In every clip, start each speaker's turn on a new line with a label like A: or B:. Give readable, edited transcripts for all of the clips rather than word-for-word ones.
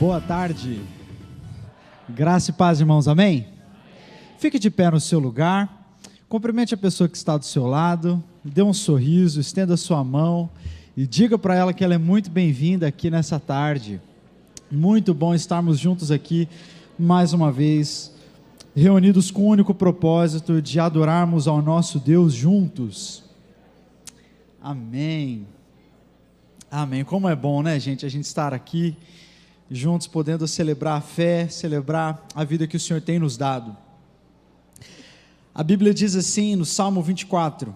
A: Boa tarde. Graça e paz, irmãos, amém? Fique de pé no seu lugar, cumprimente a pessoa que está do seu lado, dê um sorriso, estenda a sua mão e diga para ela que ela é muito bem-vinda aqui nessa tarde. Muito bom estarmos juntos aqui mais uma vez, reunidos com o único propósito de adorarmos ao nosso Deus juntos. Amém. Amém. Como é bom, né, gente, a gente estar aqui juntos, podendo celebrar a fé, celebrar a vida que o Senhor tem nos dado. A Bíblia diz assim no Salmo 24: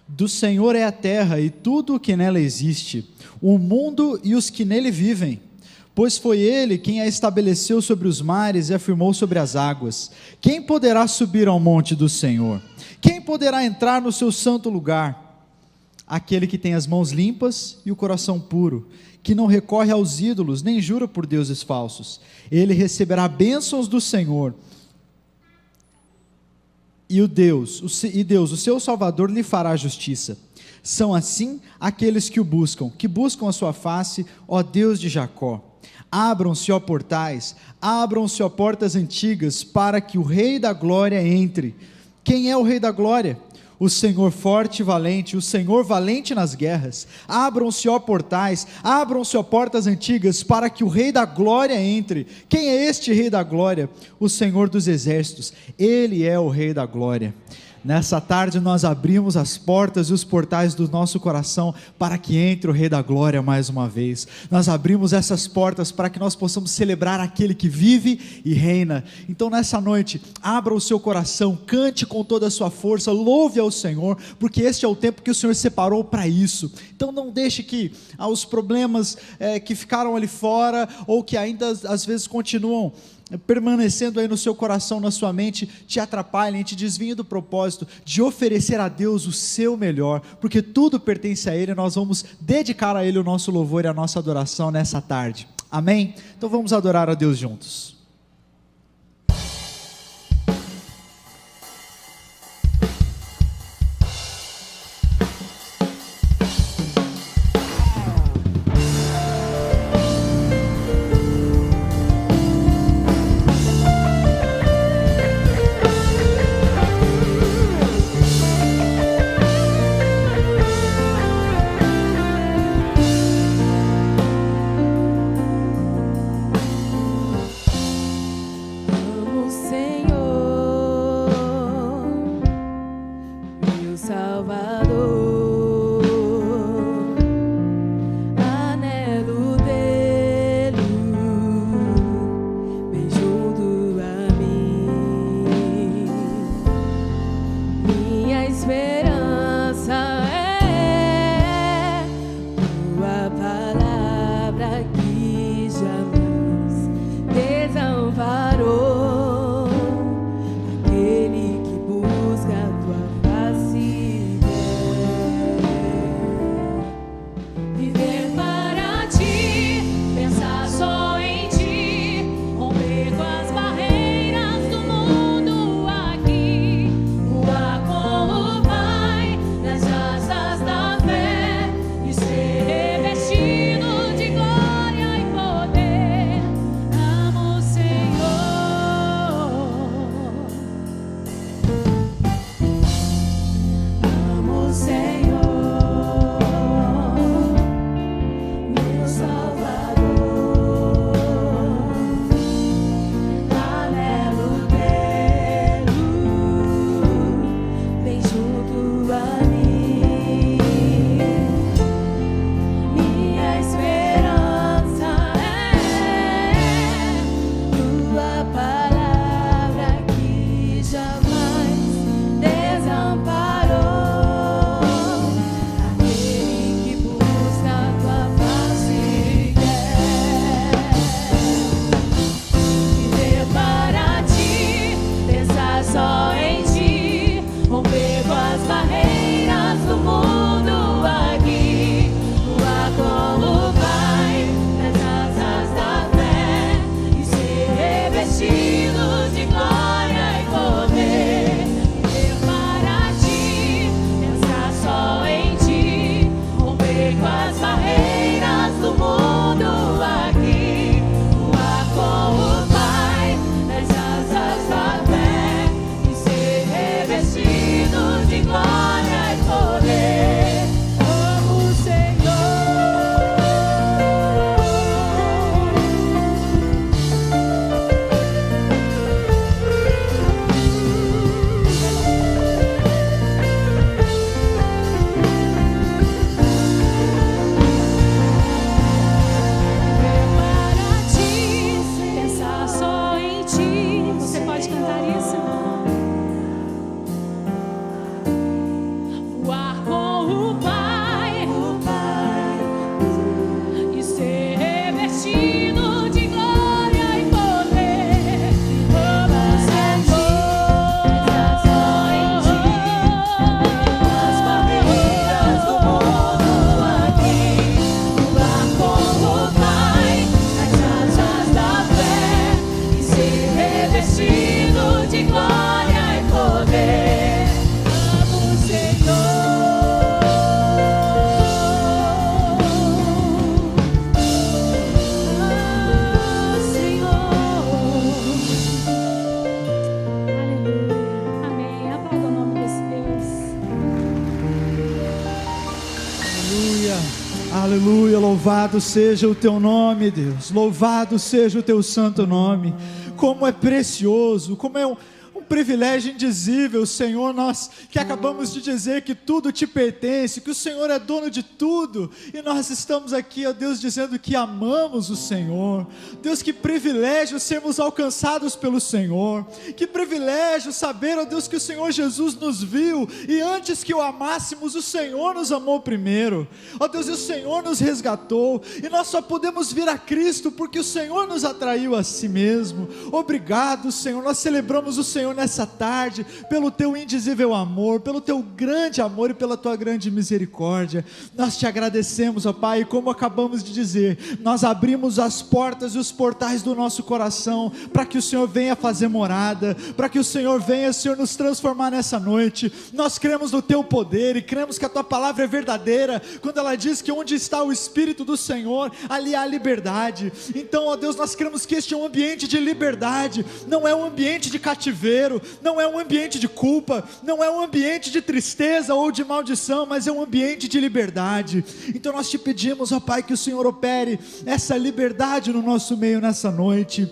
A: do Senhor é a terra e tudo o que nela existe, o mundo e os que nele vivem, pois foi Ele quem a estabeleceu sobre os mares e afirmou sobre as águas. Quem poderá subir ao monte do Senhor? Quem poderá entrar no seu santo lugar? Aquele que tem as mãos limpas e o coração puro, que não recorre aos ídolos, nem jura por deuses falsos. Ele receberá bênçãos do Senhor, e Deus, o seu Salvador, lhe fará justiça. São assim aqueles que o buscam, que buscam a sua face, ó Deus de Jacó. Abram-se, ó portais, abram-se, ó portas antigas, para que o Rei da Glória entre. Quem é o Rei da Glória? O Senhor forte e valente, o Senhor valente nas guerras. Abram-se, ó portais, abram-se, ó portas antigas, para que o Rei da Glória entre. Quem é este Rei da Glória? O Senhor dos exércitos, Ele é o Rei da Glória. Nessa tarde nós abrimos as portas e os portais do nosso coração para que entre o Rei da Glória mais uma vez. Nós abrimos essas portas para que nós possamos celebrar aquele que vive e reina. Então nessa noite, abra o seu coração, cante com toda a sua força, louve ao Senhor, porque este é o tempo que o Senhor separou para isso. Então não deixe que os problemas que ficaram ali fora, ou que ainda às vezes continuam permanecendo aí no seu coração, na sua mente, te atrapalhem, te desviem do propósito de oferecer a Deus o seu melhor, porque tudo pertence a Ele. Nós vamos dedicar a Ele o nosso louvor e a nossa adoração nessa tarde, amém? Então vamos adorar a Deus juntos.
B: Aquele que busca a tua face.
A: Aleluia, louvado seja o teu nome, Deus, louvado seja o teu santo nome. Como é precioso, como é um privilégio indizível, Senhor, nós que acabamos de dizer que tudo te pertence, que o Senhor é dono de tudo, e nós estamos aqui, ó Deus, dizendo que amamos o Senhor. Deus, que privilégio sermos alcançados pelo Senhor, que privilégio saber, ó Deus, que o Senhor Jesus nos viu, e antes que o amássemos, o Senhor nos amou primeiro, ó Deus, e o Senhor nos resgatou, e nós só podemos vir a Cristo, porque o Senhor nos atraiu a si mesmo. Obrigado, Senhor, nós celebramos o Senhor nessa tarde, pelo teu indizível amor, pelo teu grande amor e pela tua grande misericórdia. Nós te agradecemos, ó Pai, e como acabamos de dizer, nós abrimos as portas e os portais do nosso coração, para que o Senhor venha fazer morada, para que o Senhor venha, Senhor, nos transformar nessa noite. Nós cremos no teu poder e cremos que a tua palavra é verdadeira, quando ela diz que onde está o Espírito do Senhor, ali há liberdade. Então, ó Deus, nós cremos que este é um ambiente de liberdade, não é um ambiente de cativeiro, não é um ambiente de culpa, não é um ambiente de tristeza ou de maldição, mas é um ambiente de liberdade. Então nós te pedimos, ó Pai, que o Senhor opere essa liberdade no nosso meio nessa noite,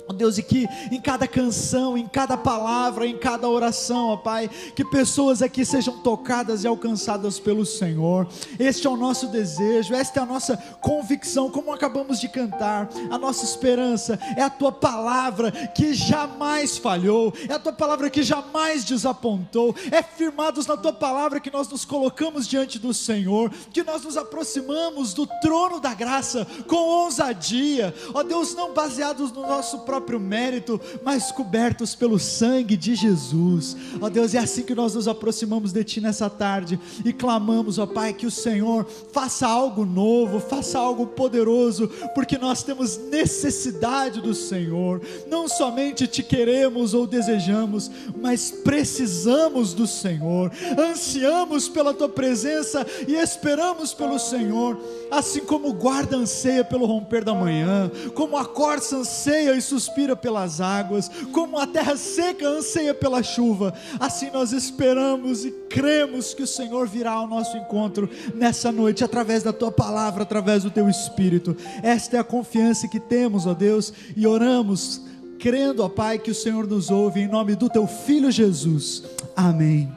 A: ó Deus, e que em cada canção, em cada palavra, em cada oração, ó Pai, que pessoas aqui sejam tocadas e alcançadas pelo Senhor. Este é o nosso desejo, esta é a nossa convicção, como acabamos de cantar. A nossa esperança é a tua palavra que jamais falhou, é a tua palavra que jamais desapontou. É firmados na tua palavra que nós nos colocamos diante do Senhor, que nós nos aproximamos do trono da graça com ousadia, ó Deus, não baseados no nosso próprio mérito, mas cobertos pelo sangue de Jesus. Ó Deus, é assim que nós nos aproximamos de ti nessa tarde e clamamos, ó Pai, que o Senhor faça algo novo, faça algo poderoso, porque nós temos necessidade do Senhor. Não somente te queremos ou desejamos, mas precisamos do Senhor, ansiamos pela tua presença e esperamos pelo Senhor, assim como o guarda anseia pelo romper da manhã, como a corça anseia e suspira pelas águas, como a terra seca anseia pela chuva, assim nós esperamos e cremos que o Senhor virá ao nosso encontro nessa noite, através da tua palavra, através do teu Espírito. Esta é a confiança que temos, ó Deus, e oramos crendo, ó Pai, que o Senhor nos ouve, em nome do teu Filho Jesus, amém,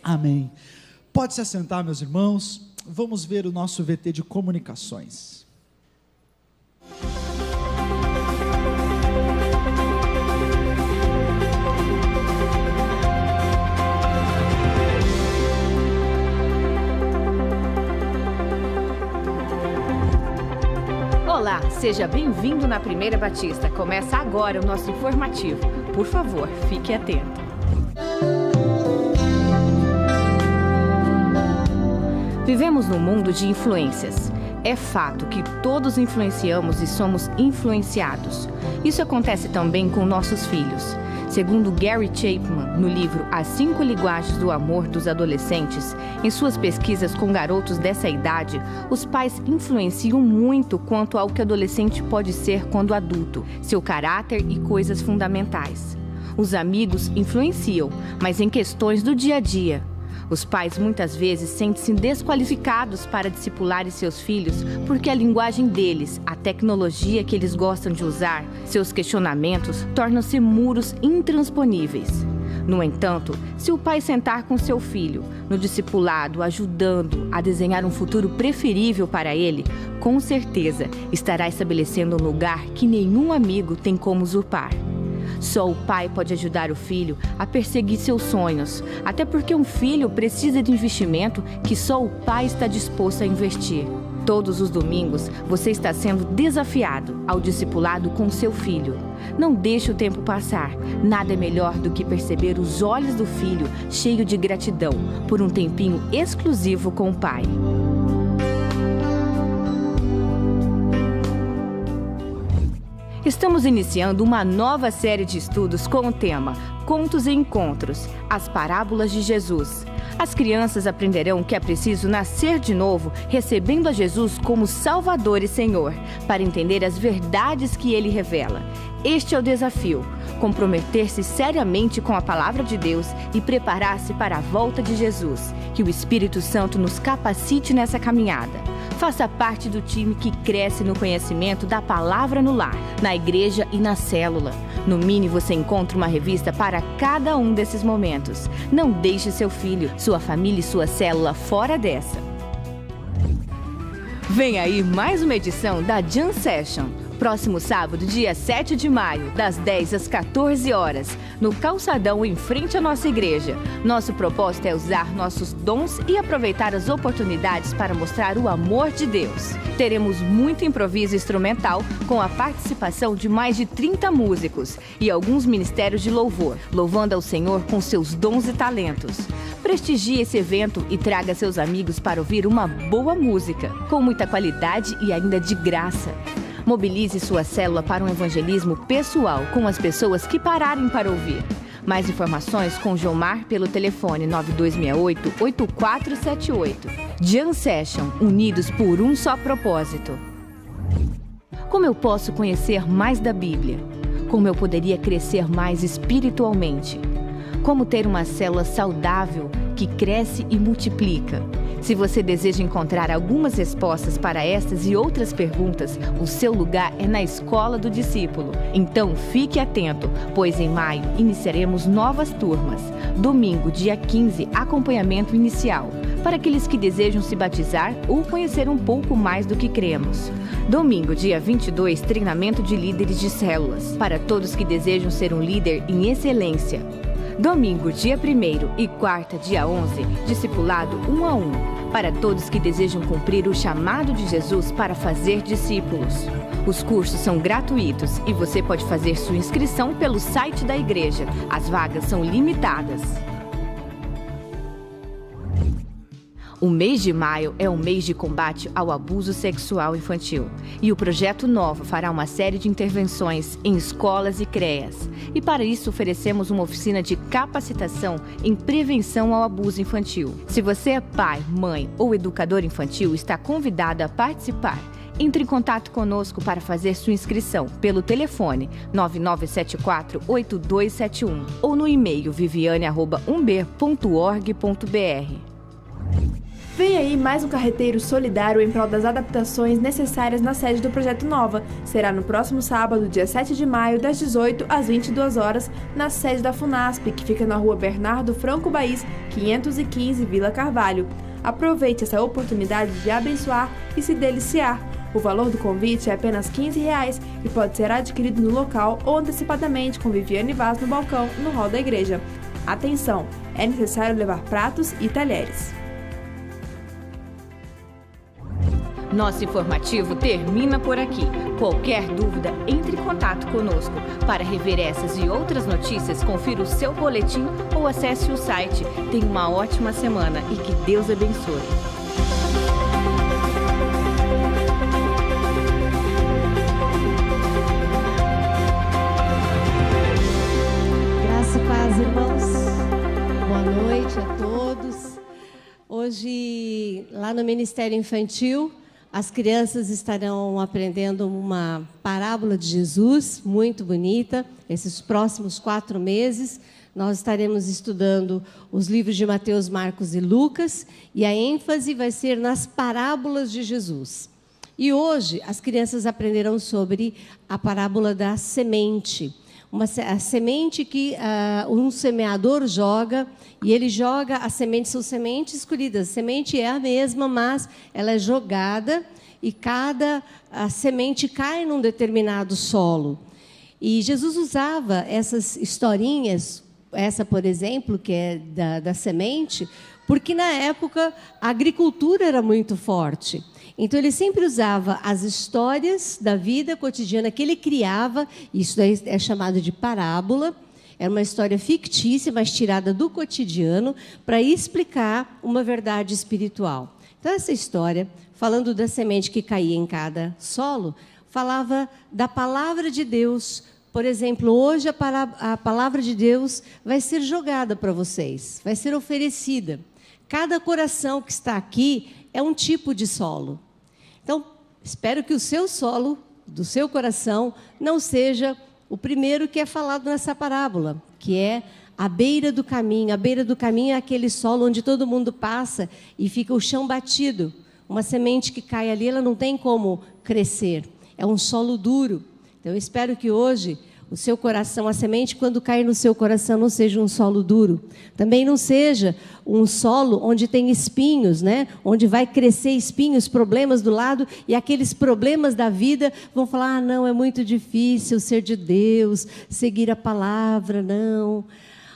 A: amém. Pode se assentar, meus irmãos. Vamos ver o nosso VT de comunicações.
B: Olá, seja bem-vindo na Primeira Batista. Começa agora o nosso informativo. Por favor, fique atento. Vivemos num mundo de influências. É fato que todos influenciamos e somos influenciados. Isso acontece também com nossos filhos. Segundo Gary Chapman, no livro As 5 Linguagens do Amor dos Adolescentes, em suas pesquisas com garotos dessa idade, os pais influenciam muito quanto ao que o adolescente pode ser quando adulto, seu caráter e coisas fundamentais. Os amigos influenciam, mas em questões do dia a dia. Os pais muitas vezes sentem-se desqualificados para discipularem seus filhos porque a linguagem deles, a tecnologia que eles gostam de usar, seus questionamentos tornam-se muros intransponíveis. No entanto, se o pai sentar com seu filho, no discipulado, ajudando a desenhar um futuro preferível para ele, com certeza estará estabelecendo um lugar que nenhum amigo tem como usurpar. Só o pai pode ajudar o filho a perseguir seus sonhos, até porque um filho precisa de investimento que só o pai está disposto a investir. Todos os domingos, você está sendo desafiado ao discipulado com seu filho. Não deixe o tempo passar. Nada é melhor do que perceber os olhos do filho cheio de gratidão por um tempinho exclusivo com o pai. Estamos iniciando uma nova série de estudos com o tema Contos e Encontros, as parábolas de Jesus. As crianças aprenderão que é preciso nascer de novo, recebendo a Jesus como Salvador e Senhor, para entender as verdades que Ele revela. Este é o desafio: comprometer-se seriamente com a Palavra de Deus e preparar-se para a volta de Jesus. Que o Espírito Santo nos capacite nessa caminhada. Faça parte do time que cresce no conhecimento da palavra no lar, na igreja e na célula. No Mini você encontra uma revista para cada um desses momentos. Não deixe seu filho, sua família e sua célula fora dessa. Vem aí mais uma edição da Jam Session. Próximo sábado, dia 7 de maio, das 10 às 14 horas, no calçadão em frente à nossa igreja. Nosso propósito é usar nossos dons e aproveitar as oportunidades para mostrar o amor de Deus. Teremos muito improviso instrumental com a participação de mais de 30 músicos e alguns ministérios de louvor, louvando ao Senhor com seus dons e talentos. Prestigie esse evento e traga seus amigos para ouvir uma boa música, com muita qualidade e ainda de graça. Mobilize sua célula para um evangelismo pessoal com as pessoas que pararem para ouvir. Mais informações com Gilmar pelo telefone 9268-8478. Jam Session, unidos por um só propósito. Como eu posso conhecer mais da Bíblia? Como eu poderia crescer mais espiritualmente? Como ter uma célula saudável que cresce e multiplica? Se você deseja encontrar algumas respostas para estas e outras perguntas, o seu lugar é na Escola do Discípulo. Então fique atento, pois em maio iniciaremos novas turmas. Domingo, dia 15, acompanhamento inicial, para aqueles que desejam se batizar ou conhecer um pouco mais do que cremos. Domingo, dia 22, treinamento de líderes de células, para todos que desejam ser um líder em excelência. Domingo, dia 1º e quarta, dia 11, discipulado 1 a 1, para todos que desejam cumprir o chamado de Jesus para fazer discípulos. Os cursos são gratuitos e você pode fazer sua inscrição pelo site da igreja. As vagas são limitadas. O mês de maio é o mês de combate ao abuso sexual infantil. E o Projeto Nova fará uma série de intervenções em escolas e CREAs. E para isso oferecemos uma oficina de capacitação em prevenção ao abuso infantil. Se você é pai, mãe ou educador infantil, está convidado a participar. Entre em contato conosco para fazer sua inscrição pelo telefone 9974-8271 ou no e-mail viviane@umber.org.br.
C: Vem aí mais um carreteiro solidário em prol das adaptações necessárias na sede do Projeto Nova. Será no próximo sábado, dia 7 de maio, das 18 às 22 horas, na sede da FUNASP, que fica na rua Bernardo Franco Baís, 515, Vila Carvalho. Aproveite essa oportunidade de abençoar e se deliciar. O valor do convite é apenas R$15 e pode ser adquirido no local ou antecipadamente com Viviane Vaz no balcão, no hall da igreja. Atenção, é necessário levar pratos e talheres.
B: Nosso informativo termina por aqui. Qualquer dúvida, entre em contato conosco. Para rever essas e outras notícias, confira o seu boletim ou acesse o site. Tenha uma ótima semana e que Deus abençoe.
D: Graça e paz, irmãos. Boa noite a todos. Hoje, lá no Ministério Infantil, as crianças estarão aprendendo uma parábola de Jesus, muito bonita. Esses próximos 4 meses, nós estaremos estudando os livros de Mateus, Marcos e Lucas, e a ênfase vai ser nas parábolas de Jesus. E hoje, as crianças aprenderão sobre a parábola da semente. A semente que um semeador joga, e ele joga, as sementes são sementes escolhidas. A semente é a mesma, mas ela é jogada e cada semente cai num determinado solo. E Jesus usava essas historinhas, essa, por exemplo, que é da semente, porque na época a agricultura era muito forte. Então, ele sempre usava as histórias da vida cotidiana que ele criava, isso daí é chamado de parábola, era uma história fictícia, mas tirada do cotidiano, para explicar uma verdade espiritual. Então, essa história, falando da semente que caía em cada solo, falava da palavra de Deus. Por exemplo, hoje a palavra de Deus vai ser jogada para vocês, vai ser oferecida. Cada coração que está aqui é um tipo de solo. Então, espero que o seu solo, do seu coração, não seja o primeiro que é falado nessa parábola, que é a beira do caminho. A beira do caminho é aquele solo onde todo mundo passa e fica o chão batido, Uma semente que cai ali, ela não tem como crescer. É um solo duro. Então, eu espero que hoje o seu coração, a semente, quando cair no seu coração, não seja um solo duro. Também não seja um solo onde tem espinhos, né? Onde vai crescer espinhos, problemas do lado, e aqueles problemas da vida vão falar, não, é muito difícil ser de Deus, seguir a palavra, não.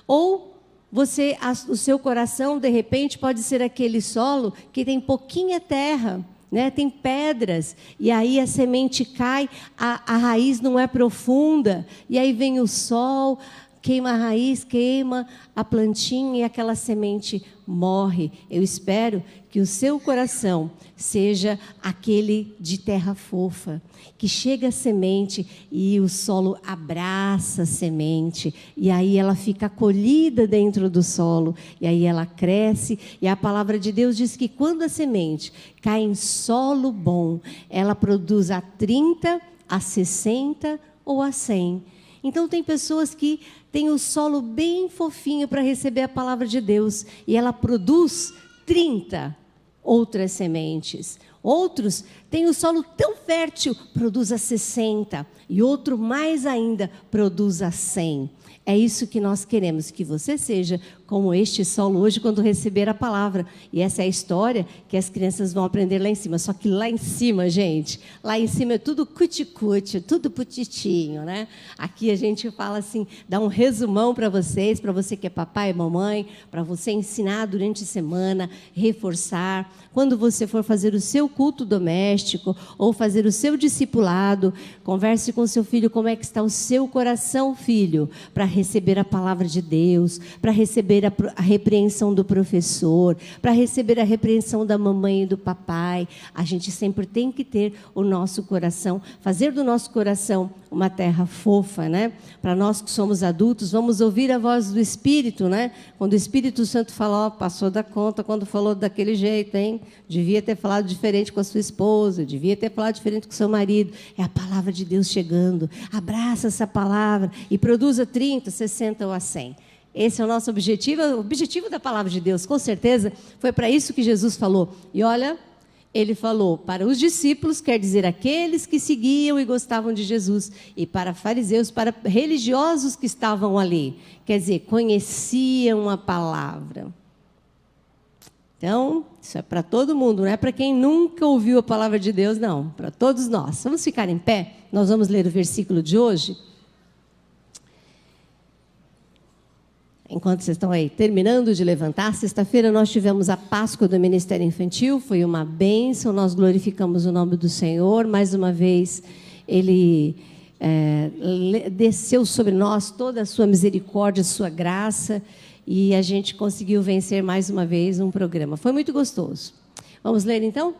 D: Ou o seu coração, de repente, pode ser aquele solo que tem pouquinha terra, né? Tem pedras, e aí a semente cai, a raiz não é profunda, e aí vem o sol, queima a raiz, queima a plantinha e aquela semente morre. Eu espero que o seu coração seja aquele de terra fofa, que chega a semente e o solo abraça a semente, e aí ela fica acolhida dentro do solo, e aí ela cresce, e a palavra de Deus diz que quando a semente cai em solo bom, ela produz a 30, a 60 ou a 100. Então tem pessoas que têm o solo bem fofinho para receber a palavra de Deus, e ela produz 30 outras sementes. Outros têm o solo tão fértil, produz a 60, e outro mais ainda, produz a 100. É isso que nós queremos, que você seja como este solo hoje quando receber a palavra. E essa é a história que as crianças vão aprender lá em cima. Só que lá em cima, gente, lá em cima é tudo cuti-cuti, tudo putitinho, né? Aqui a gente fala assim, dá um resumão para vocês, para você que é papai e mamãe, para você ensinar durante a semana, reforçar. Quando você for fazer o seu culto doméstico ou fazer o seu discipulado, converse com seu filho como é que está o seu coração, filho, para receber a palavra de Deus, para receber a repreensão do professor, para receber a repreensão da mamãe e do papai. A gente sempre tem que ter o nosso coração, fazer do nosso coração uma terra fofa, né? Para nós que somos adultos, vamos ouvir a voz do Espírito, né? Quando o Espírito Santo fala, ó, passou da conta quando falou daquele jeito, hein? Devia ter falado diferente com a sua esposa, devia ter falado diferente com o seu marido. É a palavra de Deus chegando. Abraça essa palavra e produza 30, 60 ou a 100. Esse é o nosso objetivo, o objetivo da palavra de Deus, com certeza, foi para isso que Jesus falou. E olha, ele falou para os discípulos, quer dizer, aqueles que seguiam e gostavam de Jesus, e para fariseus, para religiosos que estavam ali, quer dizer, conheciam a palavra. Então, isso é para todo mundo, não é para quem nunca ouviu a palavra de Deus, não, para todos nós. Vamos ficar em pé? Nós vamos ler o versículo de hoje. Enquanto vocês estão aí terminando de levantar, sexta-feira nós tivemos a Páscoa do Ministério Infantil, foi uma bênção, nós glorificamos o nome do Senhor, mais uma vez Ele desceu sobre nós toda a sua misericórdia, a sua graça, e a gente conseguiu vencer mais uma vez um programa. Foi muito gostoso. Vamos ler então?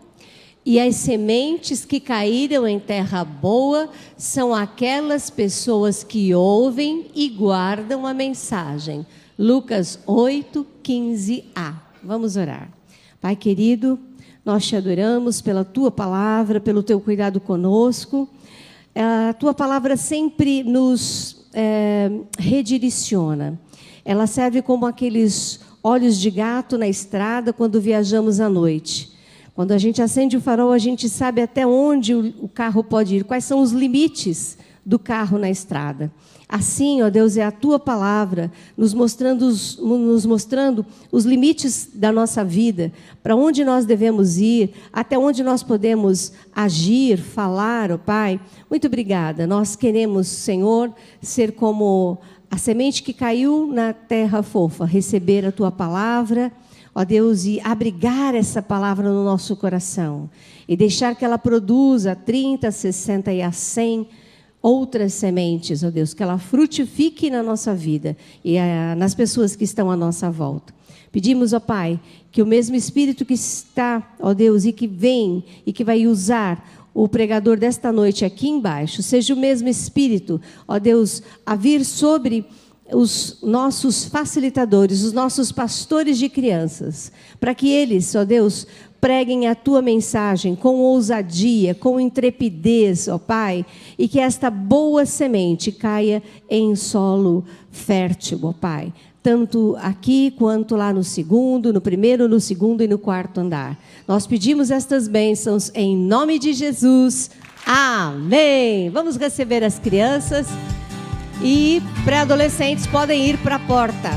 D: E as sementes que caíram em terra boa são aquelas pessoas que ouvem e guardam a mensagem. Lucas 8, 15a. Vamos orar. Pai querido, nós te adoramos pela tua palavra, pelo teu cuidado conosco. A tua palavra sempre nos redireciona. Ela serve como aqueles olhos de gato na estrada quando viajamos à noite. Quando a gente acende o farol, a gente sabe até onde o carro pode ir, quais são os limites do carro na estrada. Assim, ó Deus, é a tua palavra nos mostrando os limites da nossa vida, para onde nós devemos ir, até onde nós podemos agir, falar, ó Pai. Muito obrigada. Nós queremos, Senhor, ser como a semente que caiu na terra fofa, receber a tua palavra, ó Deus, e abrigar essa palavra no nosso coração e deixar que ela produza 30, 60 e a 100 outras sementes, ó Deus, que ela frutifique na nossa vida e nas pessoas que estão à nossa volta. Pedimos, ó Pai, que o mesmo Espírito que está, ó Deus, e que vem e que vai usar o pregador desta noite aqui embaixo, seja o mesmo Espírito, ó Deus, a vir sobre os nossos facilitadores, os nossos pastores de crianças, para que eles, ó Deus, preguem a tua mensagem com ousadia, com intrepidez, ó Pai, e que esta boa semente caia em solo fértil, ó Pai. tanto aqui quanto lá no segundo, no primeiro, no segundo e no quarto andar. Nós pedimos estas bênçãos em nome de Jesus. Amém! Vamos receber as crianças e pré-adolescentes podem ir para a porta.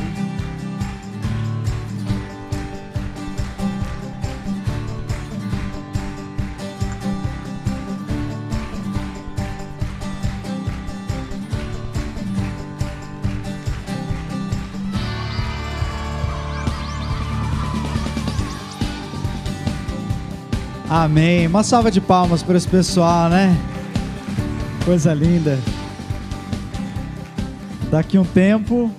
A: Amém. Uma salva de palmas para esse pessoal, né? Coisa linda. Daqui um tempo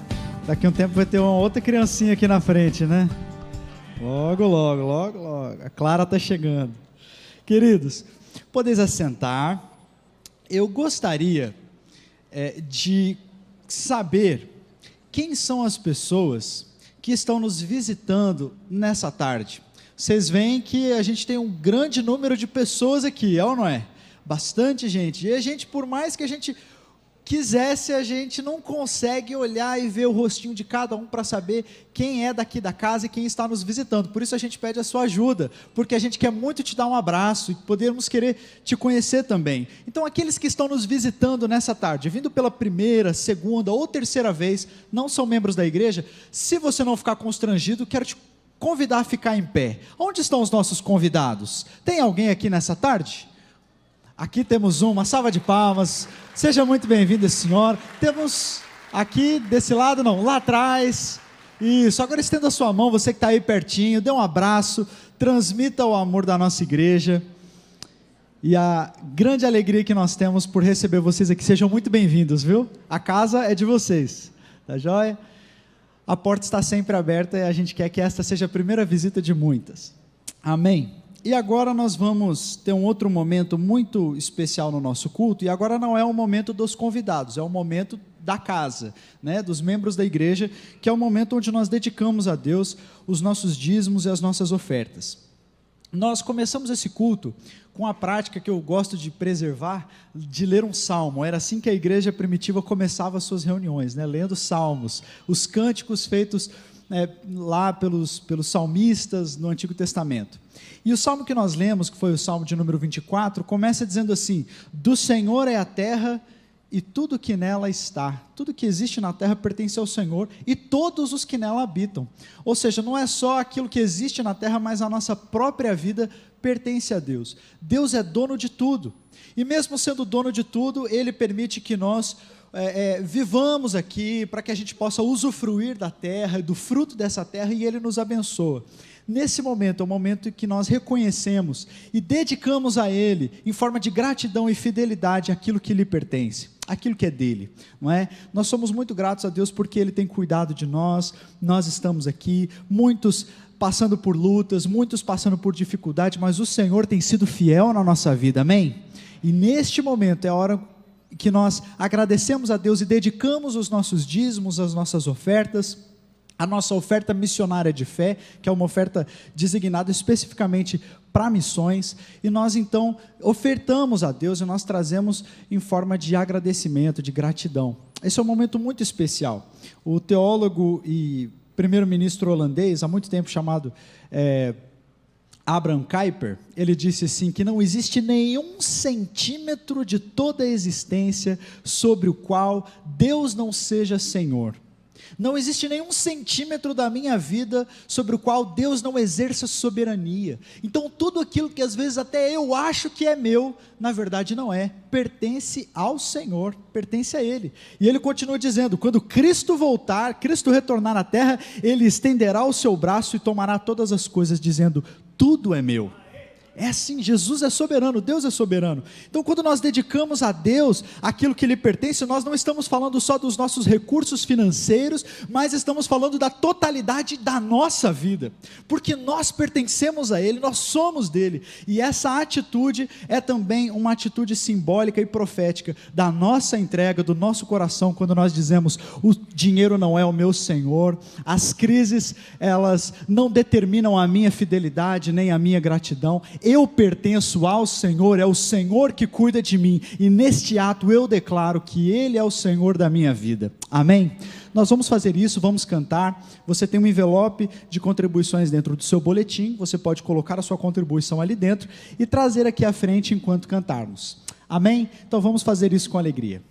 A: vai ter uma outra criancinha aqui na frente, né? Logo. A Clara está chegando. Queridos, podeis assentar. Eu gostaria de saber quem são as pessoas que estão nos visitando nessa tarde. Vocês veem que a gente tem um grande número de pessoas aqui, é ou não é? Bastante gente. E a gente, por mais que a gente quisesse, a gente não consegue olhar e ver o rostinho de cada um para saber quem é daqui da casa e quem está nos visitando. Por isso a gente pede a sua ajuda, porque a gente quer muito te dar um abraço e podermos querer te conhecer também. Então, aqueles que estão nos visitando nessa tarde, vindo pela primeira, segunda ou terceira vez, não são membros da igreja, se você não ficar constrangido, quero te convidar a ficar em pé. Onde estão os nossos convidados? Tem alguém aqui nessa tarde? Aqui temos uma salva de palmas. Seja muito bem-vindo, senhor. Temos aqui desse lado, não, lá atrás. Isso, agora estenda a sua mão, você que está aí pertinho, dê um abraço, transmita o amor da nossa igreja. E a grande alegria que nós temos por receber vocês aqui. Sejam muito bem-vindos, viu? A casa é de vocês, tá joia? A porta está sempre aberta e a gente quer que esta seja a primeira visita de muitas. Amém? E agora nós vamos ter um outro momento muito especial no nosso culto, e agora não é o momento dos convidados, é o momento da casa, né, dos membros da igreja, que é o momento onde nós dedicamos a Deus os nossos dízimos e as nossas ofertas. Nós começamos esse culto com a prática que eu gosto de preservar, de ler um salmo. Era assim que a igreja primitiva começava as suas reuniões, né? Lendo salmos, os cânticos feitos lá pelos salmistas no Antigo Testamento. E o salmo que nós lemos, que foi o salmo de número 24, começa dizendo assim: do Senhor é a terra e tudo que nela está, tudo que existe na terra pertence ao Senhor e todos os que nela habitam. Ou seja, não é só aquilo que existe na terra, mas a nossa própria vida pertence a Deus. Deus é dono de tudo, e mesmo sendo dono de tudo, Ele permite que nós vivamos aqui, para que a gente possa usufruir da terra e do fruto dessa terra, e Ele nos abençoa. Nesse momento, é o momento em que nós reconhecemos e dedicamos a Ele, em forma de gratidão e fidelidade, aquilo que lhe pertence, aquilo que é dele, não é? Nós somos muito gratos a Deus porque Ele tem cuidado de nós, nós estamos aqui, muitos passando por lutas, muitos passando por dificuldade, mas o Senhor tem sido fiel na nossa vida, amém? E neste momento é a hora que nós agradecemos a Deus e dedicamos os nossos dízimos, as nossas ofertas, a nossa oferta missionária de fé, que é uma oferta designada especificamente para missões, e nós então ofertamos a Deus e nós trazemos em forma de agradecimento, de gratidão. Esse é um momento muito especial. O teólogo e primeiro-ministro holandês, há muito tempo chamado Abraham Kuyper, ele disse assim, que não existe nenhum centímetro de toda a existência sobre o qual Deus não seja Senhor. Não existe nenhum centímetro da minha vida sobre o qual Deus não exerça soberania. Então tudo aquilo que às vezes até eu acho que é meu, na verdade não é, pertence ao Senhor, pertence a Ele. E ele continua dizendo, quando Cristo voltar, Cristo retornar à terra, Ele estenderá o seu braço e tomará todas as coisas, dizendo, tudo é meu. É assim, Jesus é soberano, Deus é soberano. Então quando nós dedicamos a Deus aquilo que lhe pertence, nós não estamos falando só dos nossos recursos financeiros, mas estamos falando da totalidade da nossa vida, porque nós pertencemos a Ele, nós somos dele, e essa atitude é também uma atitude simbólica e profética da nossa entrega, do nosso coração, quando nós dizemos, dinheiro não é o meu Senhor, as crises, elas não determinam a minha fidelidade, nem a minha gratidão. Eu pertenço ao Senhor, é o Senhor que cuida de mim, e neste ato eu declaro que Ele é o Senhor da minha vida. Amém? Nós vamos fazer isso, vamos cantar. Você tem um envelope de contribuições dentro do seu boletim, você pode colocar a sua contribuição ali dentro e trazer aqui à frente enquanto cantarmos. Amém? Então vamos fazer isso com alegria.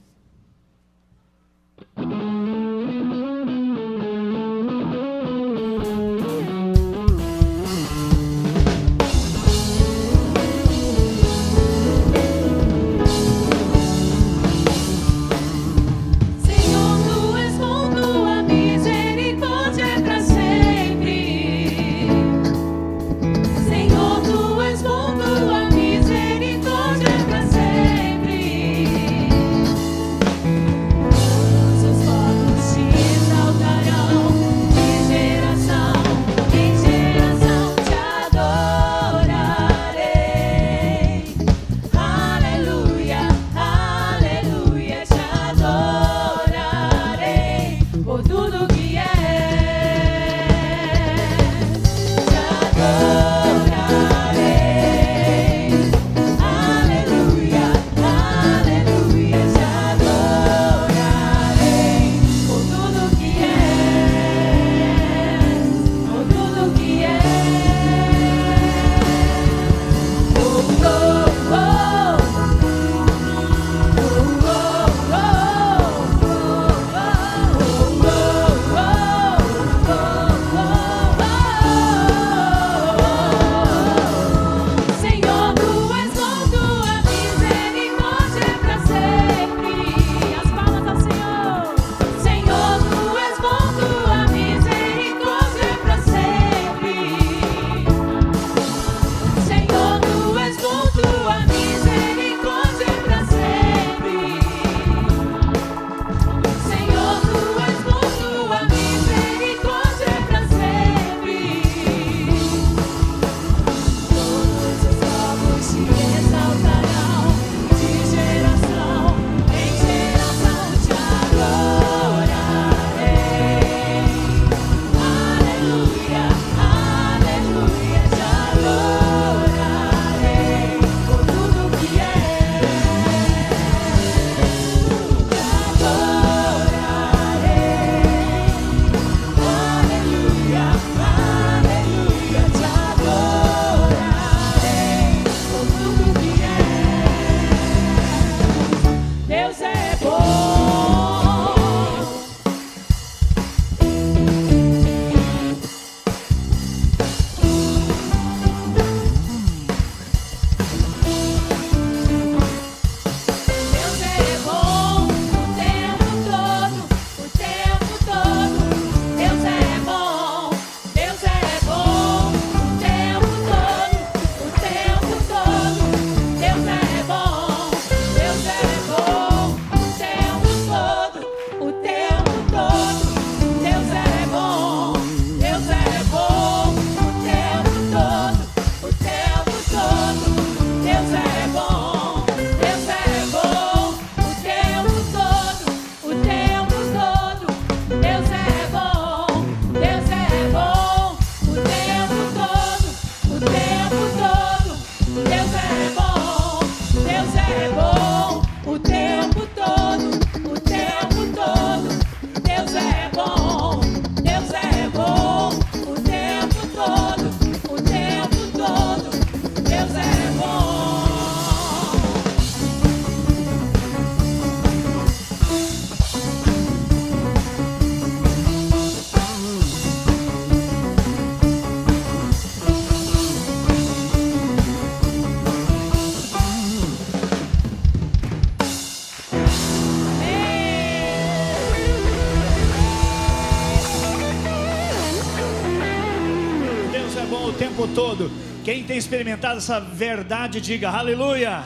E: tempo todo. Quem tem experimentado essa verdade, diga aleluia.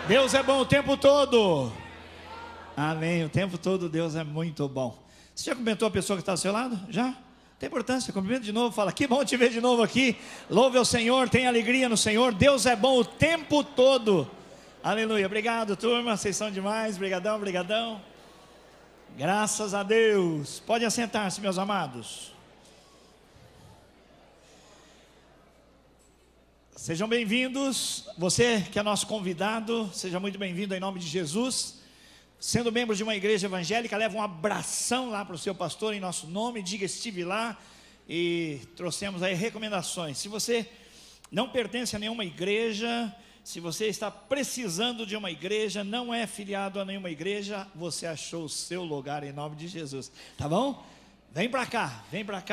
E: Deus é bom o tempo todo. Amém, o tempo todo Deus é muito bom. Você já cumprimentou a pessoa que está ao seu lado? Já? Tem importância, cumprimenta de novo, fala, que bom te ver de novo aqui. Louve ao Senhor, tenha alegria no Senhor. Deus é bom o tempo todo. Aleluia, obrigado turma, vocês são demais, brigadão, brigadão. Graças a Deus. Pode assentar-se, meus amados. Sejam bem-vindos. Você que é nosso convidado, seja muito bem-vindo em nome de Jesus. Sendo membro de uma igreja evangélica, leva um abração lá para o seu pastor em nosso nome. Diga: estive lá e trouxemos aí recomendações. Se você não pertence a nenhuma igreja, se você está precisando de uma igreja, não é filiado a nenhuma igreja, você achou o seu lugar em nome de Jesus, tá bom? Vem para cá,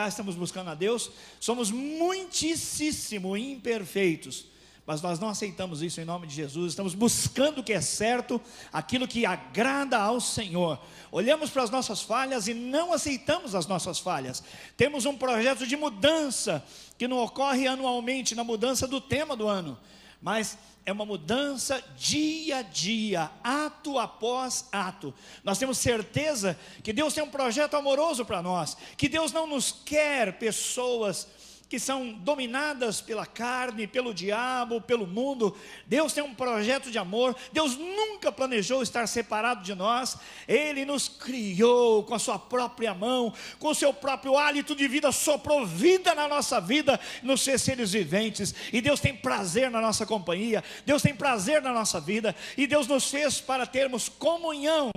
E: estamos buscando a Deus. Somos muitíssimo imperfeitos, mas nós não aceitamos isso em nome de Jesus. Estamos buscando o que é certo, aquilo que agrada ao Senhor. Olhamos para as nossas falhas e não aceitamos as nossas falhas. Temos um projeto de mudança que não ocorre anualmente, na mudança do tema do ano, mas é uma mudança dia a dia, ato após ato. Nós temos certeza que Deus tem um projeto amoroso para nós, que Deus não nos quer pessoas que são dominadas pela carne, pelo diabo, pelo mundo. Deus tem um projeto de amor. Deus nunca planejou estar separado de nós. Ele nos criou com a sua própria mão, com o seu próprio hálito de vida, soprou vida na nossa vida, nos seres viventes. E Deus tem prazer na nossa companhia, Deus tem prazer na nossa vida, e Deus nos fez para termos comunhão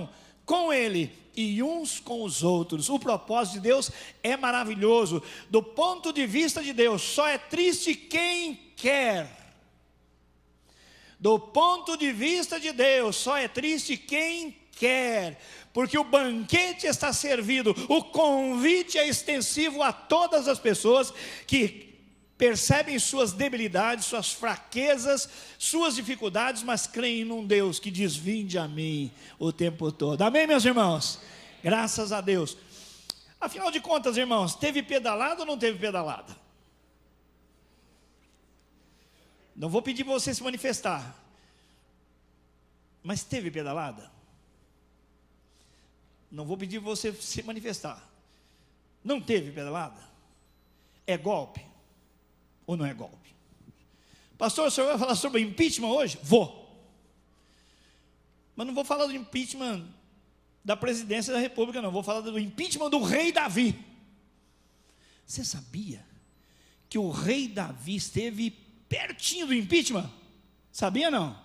E: com Ele e uns com os outros. O propósito de Deus é maravilhoso. Do ponto de vista de Deus, só é triste quem quer. Do ponto de vista de Deus, só é triste quem quer, porque o banquete está servido, o convite é extensivo a todas as pessoas que percebem suas debilidades, suas fraquezas, suas dificuldades, mas creem num Deus que diz: vinde a mim o tempo todo. Amém, meus irmãos? Graças a Deus. Afinal de contas, irmãos, teve pedalada ou não teve pedalada? Não vou pedir para você se manifestar, mas teve pedalada? Não vou pedir para você se manifestar. Não teve pedalada? É golpe ou não é golpe? Pastor, o senhor vai falar sobre impeachment hoje? Vou. Mas não vou falar do impeachment da presidência da república, não. Vou falar do impeachment do rei Davi. Você sabia que o rei Davi esteve pertinho do impeachment? Sabia não?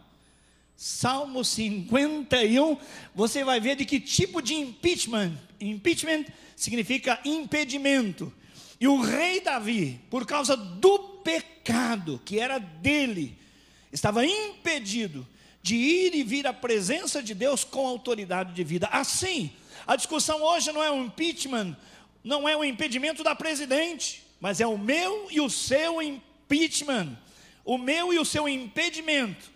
E: Salmo 51, você vai ver de que tipo de impeachment. Impeachment significa impedimento. E o rei Davi, por causa do pecado que era dele, estava impedido de ir e vir à presença de Deus com autoridade de vida. Assim, a discussão hoje não é um impeachment, não é um impedimento da presidente, mas é o meu e o seu impeachment, o meu e o seu impedimento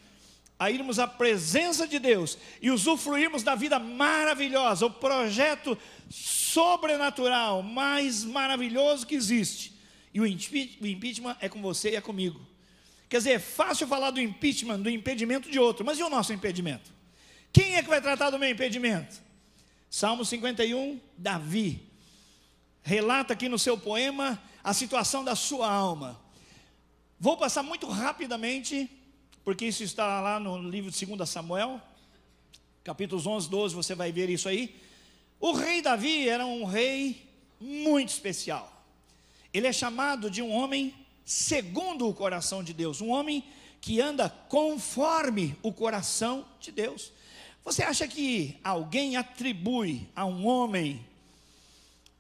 E: a irmos à presença de Deus e usufruirmos da vida maravilhosa, o projeto sobrenatural mais maravilhoso que existe. E o impeachment é com você e é comigo. Quer dizer, é fácil falar do impeachment, do impedimento de outro, mas e o nosso impedimento? Quem é que vai tratar do meu impedimento? Salmo 51, Davi relata aqui no seu poema a situação da sua alma. Vou passar muito rapidamente, porque isso está lá no livro de 2 Samuel, capítulos 11, 12, você vai ver isso aí. O rei Davi era um rei muito especial. Ele é chamado de um homem segundo o coração de Deus, um homem que anda conforme o coração de Deus. Você acha que alguém atribui a um homem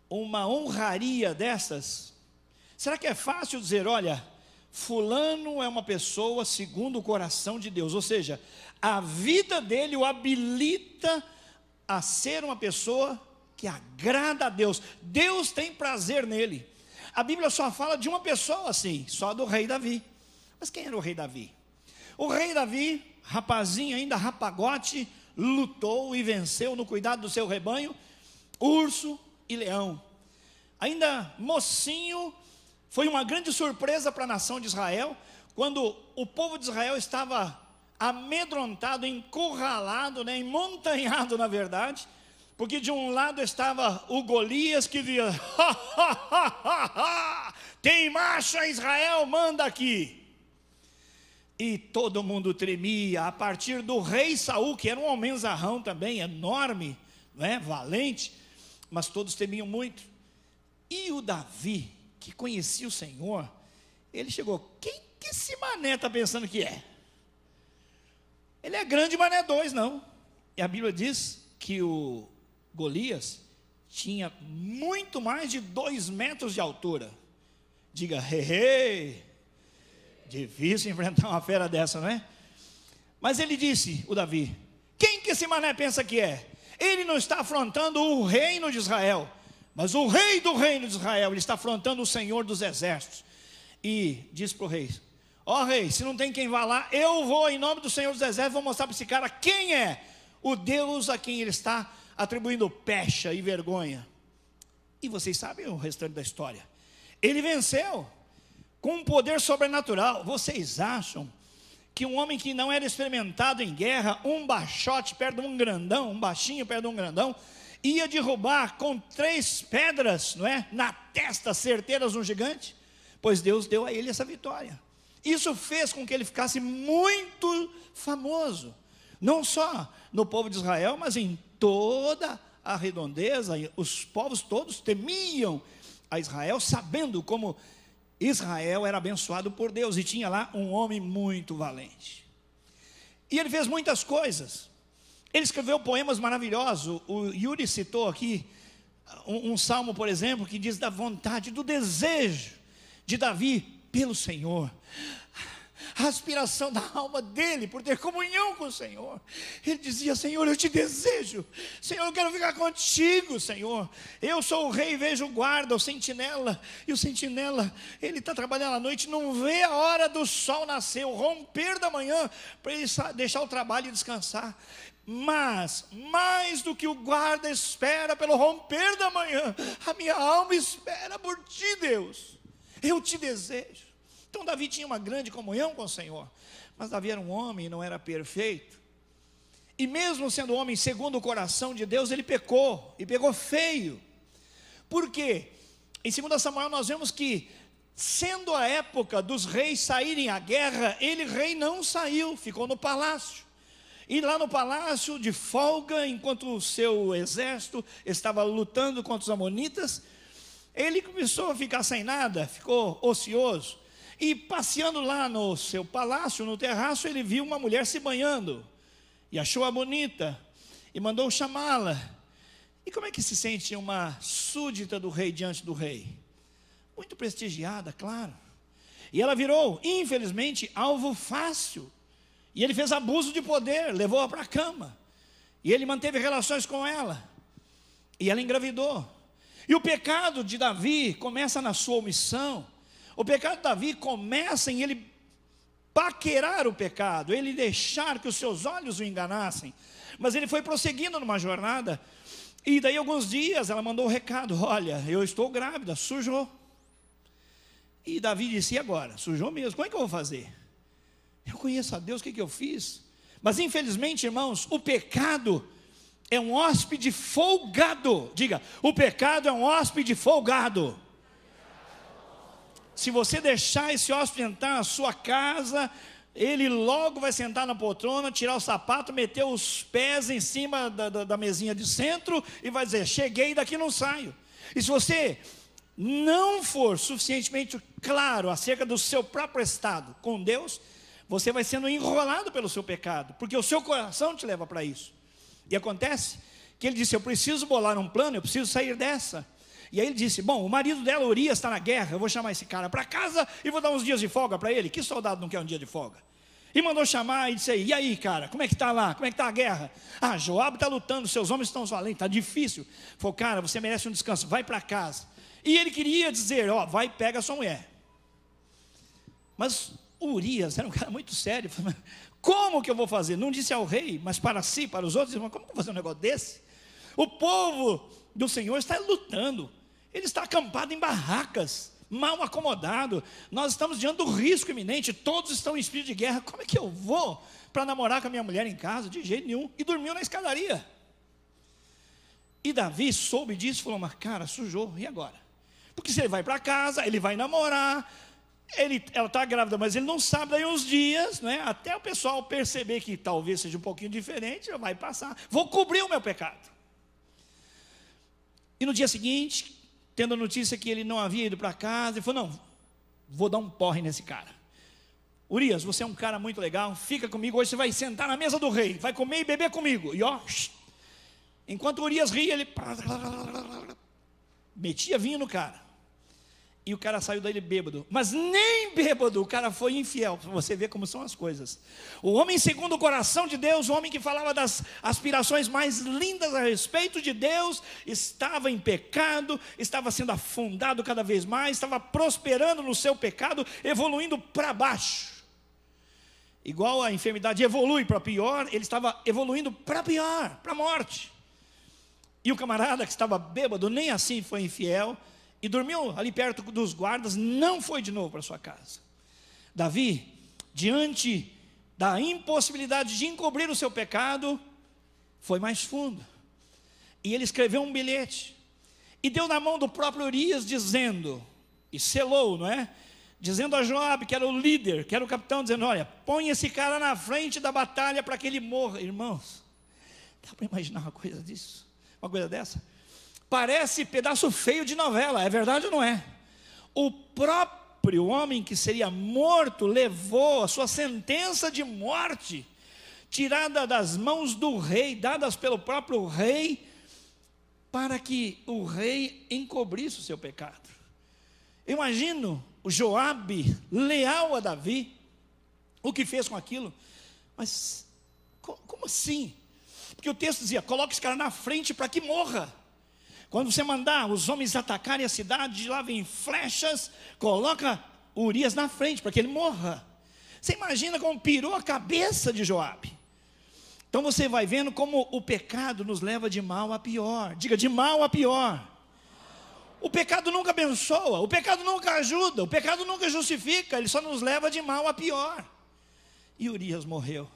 E: uma honraria dessas? Será que é fácil dizer: olha, fulano é uma pessoa segundo o coração de Deus, ou seja, a vida dele o habilita a ser uma pessoa que agrada a Deus, Deus tem prazer nele. A Bíblia só fala de uma pessoa assim, só do rei Davi. Mas quem era o rei Davi? O rei Davi, rapazinho ainda, rapagote, lutou e venceu no cuidado do seu rebanho, urso e leão. Ainda mocinho, foi uma grande surpresa para a nação de Israel, quando o povo de Israel estava amedrontado, encurralado, emontanhado na verdade, porque de um lado estava o Golias que via, tem marcha Israel, manda aqui. E todo mundo tremia, a partir do rei Saul, que era um homenzarrão também, enorme, não é? Valente, mas todos temiam muito. E o Davi, que conhecia o Senhor, ele chegou: quem que esse mané está pensando que é? Ele é grande, mas não é dois, não. E a Bíblia diz que o Golias tinha muito mais de 2 metros de altura. Diga, hey. Difícil enfrentar uma fera dessa, não é? Mas ele disse, o Davi: quem que esse mané pensa que é? Ele não está afrontando o reino de Israel, mas o rei do reino de Israel. Ele está afrontando o Senhor dos exércitos. E diz para o rei: ó rei, se não tem quem vá lá, eu vou em nome do Senhor dos exércitos, vou mostrar para esse cara quem é o Deus a quem ele está atribuindo pecha e vergonha. E vocês sabem o restante da história. Ele venceu com um poder sobrenatural. Vocês acham que um homem que não era experimentado em guerra, um baixote perto de um grandão, um baixinho perto de um grandão, ia derrubar com 3 pedras, não é, na testa, certeiras, um gigante? Pois Deus deu a ele essa vitória. Isso fez com que ele ficasse muito famoso, não só no povo de Israel, mas em toda a redondeza. Os povos todos temiam a Israel, sabendo como Israel era abençoado por Deus, e tinha lá um homem muito valente. E ele fez muitas coisas. Ele escreveu poemas maravilhosos. O Yuri citou aqui um salmo, por exemplo, que diz da vontade, do desejo de Davi pelo Senhor, a aspiração da alma dele por ter comunhão com o Senhor. Ele dizia: Senhor, eu te desejo, Senhor, eu quero ficar contigo, Senhor. Eu sou o rei, vejo o guarda, o sentinela, e o sentinela, ele está trabalhando à noite, não vê a hora do sol nascer, o romper da manhã, para ele deixar o trabalho e descansar. Mas, mais do que o guarda espera pelo romper da manhã, a minha alma espera por ti, Deus. Eu te desejo. Então Davi tinha uma grande comunhão com o Senhor. Mas Davi era um homem e não era perfeito. E mesmo sendo homem segundo o coração de Deus, ele pecou. E pecou feio. Por quê? Em 2 Samuel nós vemos que, sendo a época dos reis saírem à guerra, ele, rei, não saiu, ficou no palácio. E lá no palácio, de folga, enquanto o seu exército estava lutando contra os amonitas, ele começou a ficar sem nada, ficou ocioso. E passeando lá no seu palácio, no terraço, ele viu uma mulher se banhando. E achou-a bonita. E mandou chamá-la. E como é que se sente uma súdita do rei diante do rei? Muito prestigiada, claro. E ela virou, infelizmente, alvo fácil. E ele fez abuso de poder, levou-a para a cama. E ele manteve relações com ela. E ela engravidou. E o pecado de Davi começa na sua omissão. O pecado de Davi começa em ele paquerar o pecado, ele deixar que os seus olhos o enganassem. Mas ele foi prosseguindo numa jornada, e daí alguns dias ela mandou um recado: olha, eu estou grávida, sujou. E Davi disse: e agora? Sujou mesmo, como é que eu vou fazer? Eu conheço a Deus, o que eu fiz? Mas infelizmente, irmãos, o pecado é um hóspede folgado. Diga, o pecado é um hóspede folgado. Se você deixar esse hóspede entrar na sua casa, ele logo vai sentar na poltrona, tirar o sapato, meter os pés em cima da mesinha de centro e vai dizer: cheguei, daqui não saio. E se você não for suficientemente claro acerca do seu próprio estado com Deus, você vai sendo enrolado pelo seu pecado, porque o seu coração te leva para isso. E acontece que ele disse: eu preciso bolar um plano, eu preciso sair dessa. E aí ele disse: bom, o marido dela, Urias, está na guerra, eu vou chamar esse cara para casa e vou dar uns dias de folga para ele. Que soldado não quer um dia de folga? E mandou chamar e disse: e aí, cara, como é que está lá? Como é que está a guerra? Ah, Joabe está lutando, seus homens estão valentes, está difícil. Falou: cara, você merece um descanso, vai para casa. E ele queria dizer: ó, vai, pega a sua mulher. Mas Urias era um cara muito sério. Falou: como que eu vou fazer? Não disse ao rei, mas para si, para os outros. Mas como que eu vou fazer um negócio desse? O povo do Senhor está lutando. Ele está acampado em barracas, mal acomodado. Nós estamos diante do risco iminente. Todos estão em espírito de guerra. Como é que eu vou para namorar com a minha mulher em casa? De jeito nenhum. E dormiu na escadaria. E Davi soube disso e falou: mas cara, sujou, e agora? Porque se ele vai para casa, ele vai namorar, ela está grávida, mas ele não sabe. Daí uns dias, né, até o pessoal perceber que talvez seja um pouquinho diferente, já vai passar. Vou cobrir o meu pecado. E no dia seguinte, tendo a notícia que ele não havia ido para casa, ele falou: não, vou dar um porre nesse cara. Urias, você é um cara muito legal, fica comigo, hoje você vai sentar na mesa do rei, vai comer e beber comigo. E ó, enquanto Urias ria, ele metia vinho no cara. E o cara saiu dele bêbado. Mas nem bêbado, o cara foi infiel. Para você ver como são as coisas. O homem segundo o coração de Deus, o homem que falava das aspirações mais lindas a respeito de Deus, estava em pecado, estava sendo afundado cada vez mais, estava prosperando no seu pecado, evoluindo para baixo. Igual a enfermidade evolui para pior, ele estava evoluindo para pior, para a morte. E o camarada que estava bêbado, nem assim foi infiel, e dormiu ali perto dos guardas, não foi de novo para sua casa. Davi, diante da impossibilidade de encobrir o seu pecado, foi mais fundo. E ele escreveu um bilhete, e deu na mão do próprio Urias, dizendo, e selou, não é? Dizendo a Joabe, que era o líder, que era o capitão, dizendo: olha, põe esse cara na frente da batalha para que ele morra. Irmãos, dá para imaginar uma coisa disso? Uma coisa dessa? Parece pedaço feio de novela, é verdade ou não é? O próprio homem que seria morto levou a sua sentença de morte, tirada das mãos do rei, dadas pelo próprio rei, para que o rei encobrisse o seu pecado. Eu imagino o Joabe, leal a Davi, o que fez com aquilo. Mas como assim? Porque o texto dizia: coloque esse cara na frente para que morra. Quando você mandar os homens atacarem a cidade, de lá vem flechas, coloca Urias na frente para que ele morra. Você imagina como pirou a cabeça de Joabe. Então você vai vendo como o pecado nos leva de mal a pior. Diga: de mal a pior. O pecado nunca abençoa, o pecado nunca ajuda, o pecado nunca justifica, ele só nos leva de mal a pior. E Urias morreu.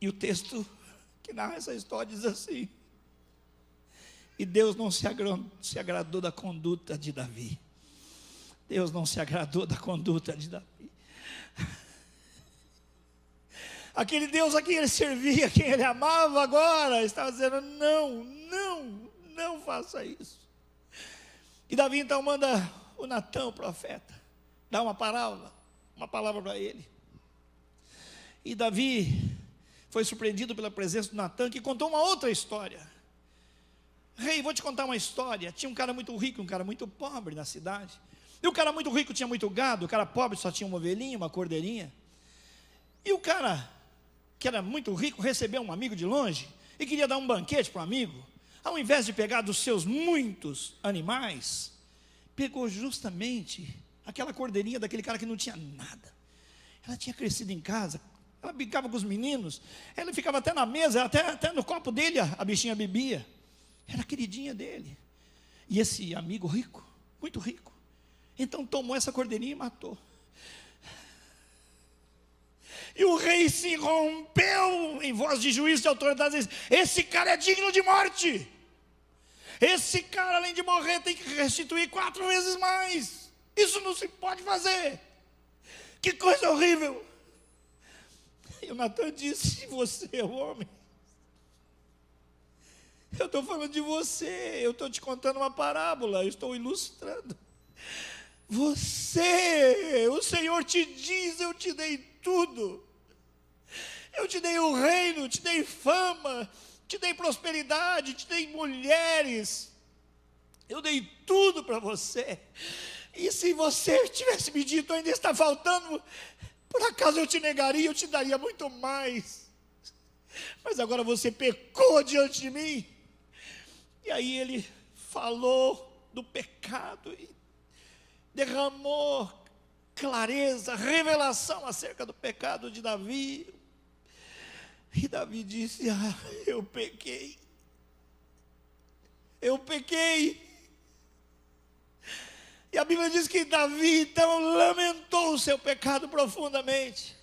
E: E o texto que narra essa história diz assim: e Deus não se agradou da conduta de Davi. Deus não se agradou da conduta de Davi. Aquele Deus a quem ele servia, a quem ele amava, agora estava dizendo: não faça isso. E Davi então manda o Natã, o profeta, dar uma palavra para ele. E Davi foi surpreendido pela presença do Natã, que contou uma outra história. Rei, vou te contar uma história. Tinha um cara muito rico e um cara muito pobre na cidade. E o cara muito rico tinha muito gado, o cara pobre só tinha uma ovelhinha, uma cordeirinha. E o cara que era muito rico recebeu um amigo de longe e queria dar um banquete para o amigo. Ao invés de pegar dos seus muitos animais, pegou justamente aquela cordeirinha daquele cara que não tinha nada. Ela tinha crescido em casa, ela brincava com os meninos, ela ficava até na mesa, até no copo dele a bichinha bebia. Era a queridinha dele. E esse amigo rico, muito rico, então tomou essa cordeirinha e matou. E o rei se rompeu em voz de juízo de autoridade, e disse: esse cara é digno de morte. Esse cara, além de morrer, tem que restituir 4 vezes mais. Isso não se pode fazer. Que coisa horrível. E o Natã disse: você é o homem. Eu estou falando de você, eu estou te contando uma parábola, eu estou ilustrando. Você, o Senhor te diz: eu te dei tudo. Eu te dei o reino, te dei fama, te dei prosperidade, te dei mulheres. Eu dei tudo para você. E se você tivesse me dito: ainda está faltando, por acaso eu te negaria, eu te daria muito mais. Mas agora você pecou diante de mim. E aí ele falou do pecado e derramou clareza, revelação acerca do pecado de Davi. E Davi disse: eu pequei. Eu pequei. E a Bíblia diz que Davi então lamentou o seu pecado profundamente.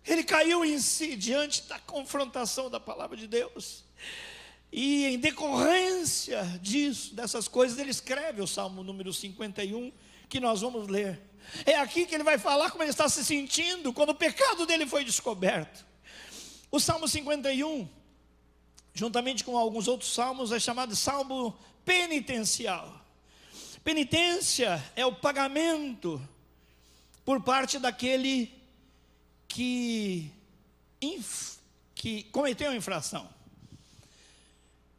E: Ele caiu em si diante da confrontação da palavra de Deus. E em decorrência disso, dessas coisas, ele escreve o Salmo número 51, que nós vamos ler. É aqui que ele vai falar como ele está se sentindo quando o pecado dele foi descoberto. O Salmo 51 juntamente com alguns outros salmos, é chamado de salmo penitencial. Penitência é o pagamento por parte daquele que cometeu a infração.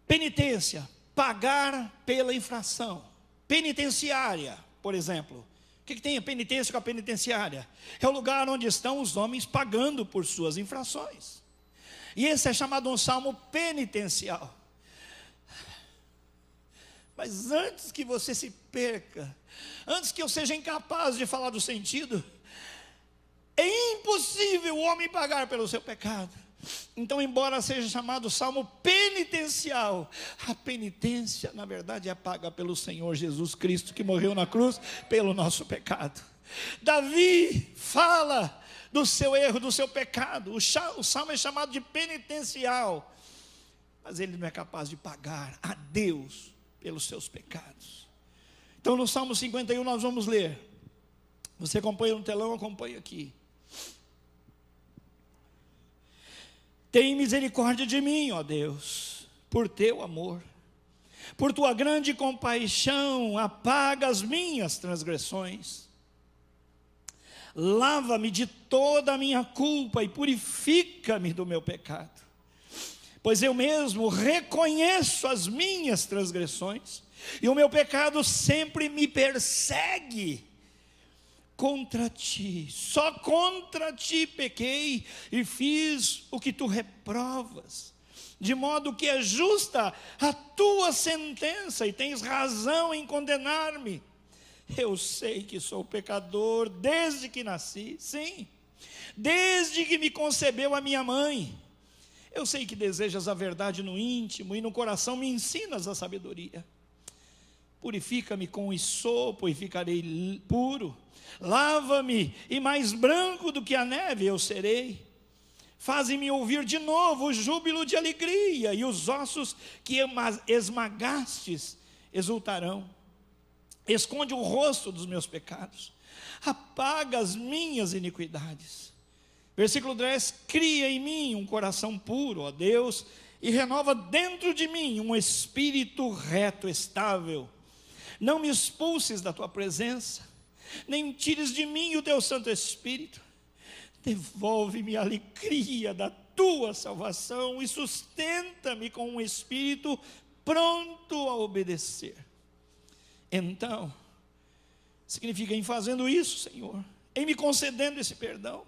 E: Penitência, pagar pela infração. Penitenciária, por exemplo. O que tem a penitência com a penitenciária? É o lugar onde estão os homens pagando por suas infrações. E esse é chamado um salmo penitencial. Mas antes que você se perca, antes que eu seja incapaz de falar do sentido, é impossível o homem pagar pelo seu pecado. Então, embora seja chamado salmo penitencial, a penitência, na verdade, é paga pelo Senhor Jesus Cristo, que morreu na cruz pelo nosso pecado. Davi fala do seu erro, do seu pecado. O salmo é chamado de penitencial, mas ele não é capaz de pagar a Deus pelos seus pecados. Então, no Salmo 51 nós vamos ler. Você acompanha no telão, acompanha aqui. Tem misericórdia de mim, ó Deus, por teu amor. Por tua grande compaixão, apaga as minhas transgressões. Lava-me de toda a minha culpa e purifica-me do meu pecado. Pois eu mesmo reconheço as minhas transgressões, e o meu pecado sempre me persegue. Contra ti, só contra ti pequei, e fiz o que tu reprovas, de modo que é justa a tua sentença, e tens razão em condenar-me. Eu sei que sou pecador desde que nasci, sim, desde que me concebeu a minha mãe. Eu sei que desejas a verdade no íntimo, e no coração me ensinas a sabedoria. Purifica-me com hisopo e ficarei puro. Lava-me e mais branco do que a neve eu serei. Faze-me ouvir de novo o júbilo de alegria, e os ossos que esmagastes exultarão. Esconde o rosto dos meus pecados, apaga as minhas iniquidades. Versículo 10, cria em mim um coração puro, ó Deus, e renova dentro de mim um espírito reto, estável. Não me expulses da tua presença, nem tires de mim o teu Santo Espírito. Devolve-me a alegria da tua salvação e sustenta-me com um espírito pronto a obedecer. Então, significa em fazendo isso, Senhor, em me concedendo esse perdão,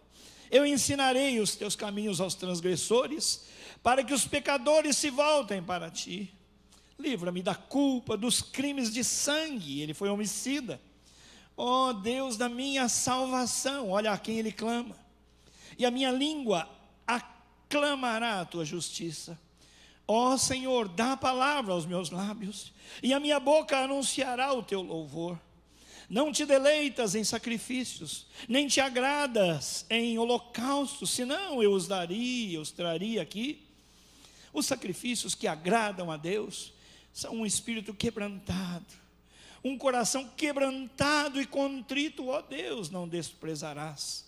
E: eu ensinarei os teus caminhos aos transgressores, para que os pecadores se voltem para ti. Livra-me da culpa dos crimes de sangue. Ele foi homicida. Ó Deus da minha salvação, olha a quem ele clama. E a minha língua aclamará a tua justiça. Ó Senhor, dá a palavra aos meus lábios, e a minha boca anunciará o teu louvor. Não te deleitas em sacrifícios, nem te agradas em holocaustos, senão eu os traria aqui. Os sacrifícios que agradam a Deus são um espírito quebrantado, um coração quebrantado e contrito, ó Deus, não desprezarás.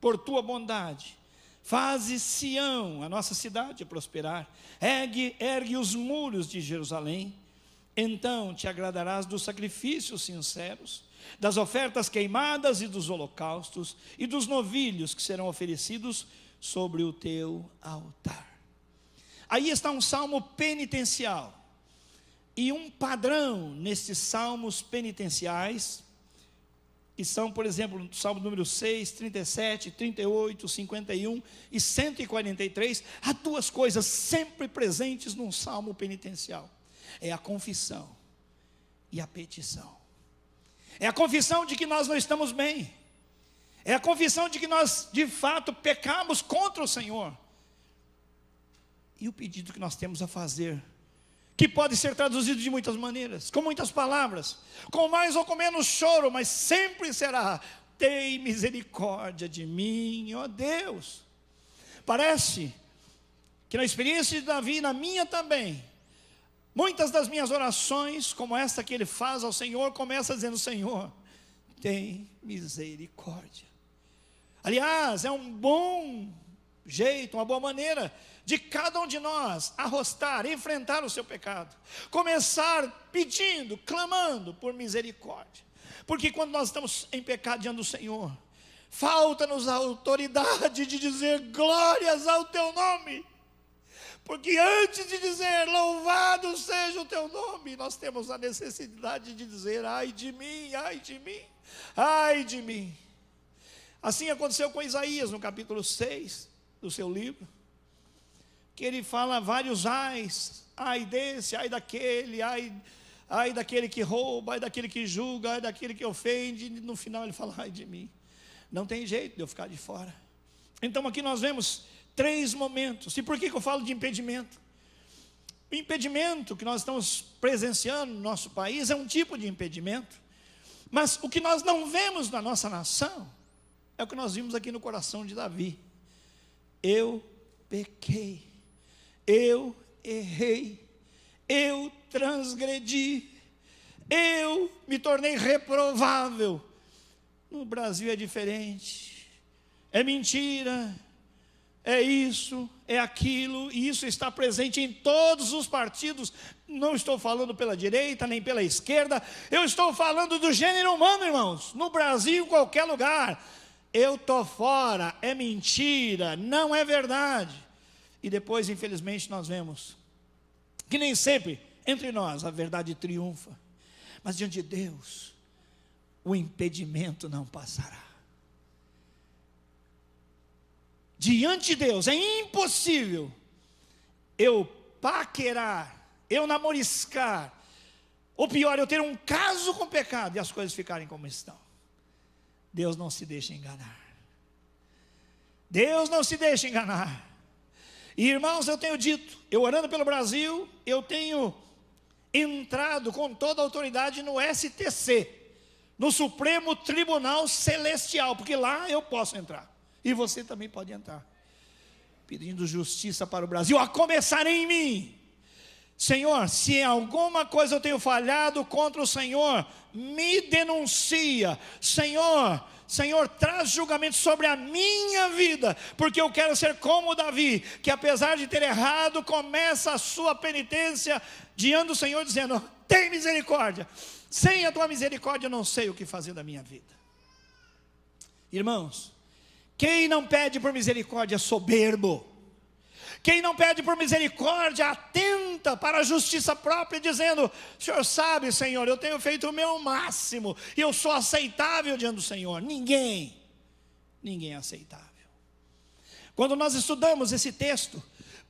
E: Por tua bondade, faze Sião, a nossa cidade, prosperar. Ergue os muros de Jerusalém. Então te agradarás dos sacrifícios sinceros, das ofertas queimadas e dos holocaustos, e dos novilhos que serão oferecidos sobre o teu altar. Aí está um salmo penitencial. E um padrão nesses salmos penitenciais, que são, por exemplo, no salmo número 6, 37, 38, 51 e 143, há duas coisas sempre presentes num salmo penitencial: é a confissão e a petição. É a confissão de que nós não estamos bem, é a confissão de que nós de fato pecamos contra o Senhor, e o pedido que nós temos a fazer, que pode ser traduzido de muitas maneiras, com muitas palavras, com mais ou com menos choro, mas sempre será: tem misericórdia de mim, ó Deus. Parece que na experiência de Davi e na minha também, muitas das minhas orações, como esta que ele faz ao Senhor, começa dizendo: Senhor, tem misericórdia. Aliás, é um bom jeito, uma boa maneira de cada um de nós arrostar, enfrentar o seu pecado. Começar pedindo, clamando por misericórdia. Porque quando nós estamos em pecado diante do Senhor, falta-nos a autoridade de dizer glórias ao teu nome. Porque antes de dizer louvado seja o teu nome, nós temos a necessidade de dizer ai de mim, ai de mim, ai de mim. Assim aconteceu com Isaías no capítulo 6 do seu livro, que ele fala vários ais, ai desse, ai daquele, ai daquele que rouba, ai daquele que julga, ai daquele que ofende, e no final ele fala ai de mim. Não tem jeito de eu ficar de fora. Então aqui nós vemos 3 momentos. E por que eu falo de impedimento? O impedimento que nós estamos presenciando no nosso país é um tipo de impedimento, mas o que nós não vemos na nossa nação é o que nós vimos aqui no coração de Davi. Eu pequei, eu errei, eu transgredi, eu me tornei reprovável. No Brasil é diferente, é mentira, é isso, é aquilo, e isso está presente em todos os partidos. Não estou falando pela direita, nem pela esquerda, eu estou falando do gênero humano, irmãos. No Brasil, em qualquer lugar, eu estou fora, é mentira, não é verdade. E depois, infelizmente, nós vemos que nem sempre entre nós a verdade triunfa, mas diante de Deus o impedimento não passará. Diante de Deus é impossível eu paquerar, eu namoriscar, ou pior, eu ter um caso com pecado e as coisas ficarem como estão. Deus não se deixa enganar. Deus não se deixa enganar. E irmãos, eu tenho dito, eu orando pelo Brasil, eu tenho entrado com toda a autoridade no STC, no Supremo Tribunal Celestial, porque lá eu posso entrar, e você também pode entrar, pedindo justiça para o Brasil, a começar em mim. Senhor, se em alguma coisa eu tenho falhado contra o Senhor, me denuncia. Senhor, traz julgamento sobre a minha vida, porque eu quero ser como Davi, que apesar de ter errado, começa a sua penitência diante do Senhor, dizendo, tem misericórdia. Sem a tua misericórdia eu não sei o que fazer da minha vida. Irmãos, quem não pede por misericórdia é soberbo. Quem não pede por misericórdia atenta para a justiça própria, dizendo, o Senhor sabe, Senhor, eu tenho feito o meu máximo, e eu sou aceitável diante do Senhor. Ninguém é aceitável. Quando nós estudamos esse texto,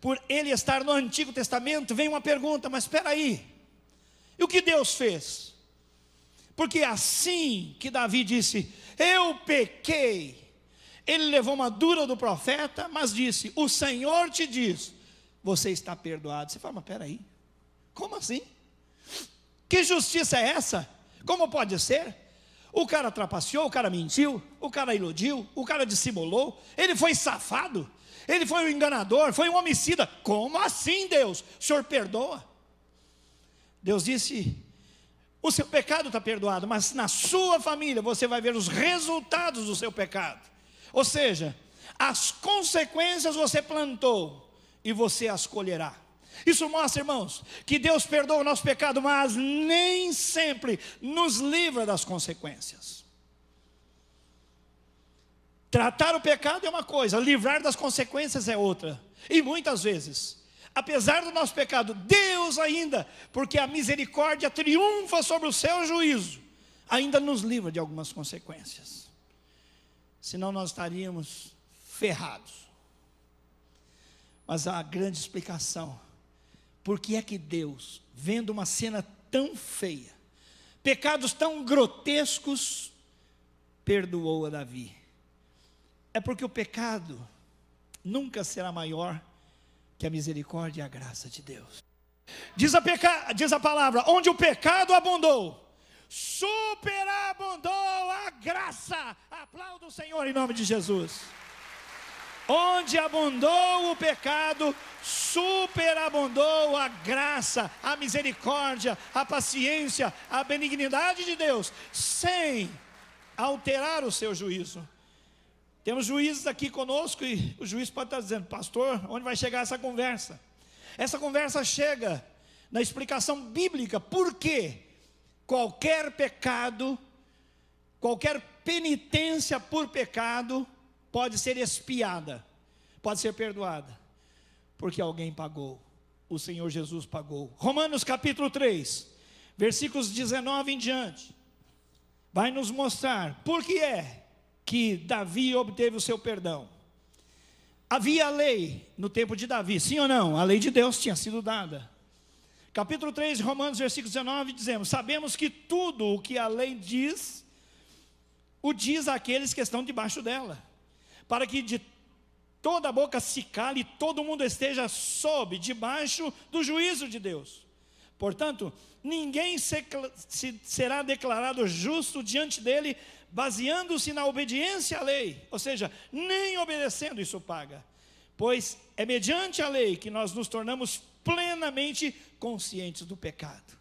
E: por ele estar no Antigo Testamento, vem uma pergunta, mas espera aí, e o que Deus fez? Porque assim que Davi disse, eu pequei, ele levou uma dura do profeta, mas disse, o Senhor te diz, você está perdoado. Você fala, mas peraí, como assim? Que justiça é essa? Como pode ser? O cara trapaceou, o cara mentiu, o cara iludiu, o cara dissimulou, ele foi safado, ele foi um enganador, foi um homicida. Como assim, Deus? O Senhor perdoa? Deus disse, o seu pecado está perdoado, mas na sua família você vai ver os resultados do seu pecado. Ou seja, as consequências você plantou e você as colherá. Isso mostra, irmãos, que Deus perdoa o nosso pecado, mas nem sempre nos livra das consequências. Tratar o pecado é uma coisa, livrar das consequências é outra. E muitas vezes, apesar do nosso pecado, Deus ainda, porque a misericórdia triunfa sobre o seu juízo, ainda nos livra de algumas consequências. Senão nós estaríamos ferrados. Mas a grande explicação, por que é que Deus, vendo uma cena tão feia, pecados tão grotescos, perdoou a Davi? É porque o pecado nunca será maior que a misericórdia e a graça de Deus. Diz a palavra, onde o pecado abundou, superabundou a graça. Aplauda o Senhor em nome de Jesus. Onde abundou o pecado, superabundou a graça, a misericórdia, a paciência, a benignidade de Deus, sem alterar o seu juízo. Temos juízes aqui conosco e o juiz pode estar dizendo: pastor, onde vai chegar essa conversa? Essa conversa chega na explicação bíblica, porque qualquer pecado, qualquer penitência por pecado pode ser expiada, pode ser perdoada, porque alguém pagou, o Senhor Jesus pagou. Romanos capítulo 3, versículos 19 em diante, vai nos mostrar por que é que Davi obteve o seu perdão. Havia a lei no tempo de Davi, sim ou não? A lei de Deus tinha sido dada. Capítulo 3 de Romanos, versículo 19, dizemos: sabemos que tudo o que a lei diz, o diz àqueles que estão debaixo dela, para que de toda a boca se cale e todo mundo esteja debaixo do juízo de Deus. Portanto, ninguém será declarado justo diante dele, baseando-se na obediência à lei, ou seja, nem obedecendo isso paga, pois é mediante a lei que nós nos tornamos plenamente conscientes do pecado.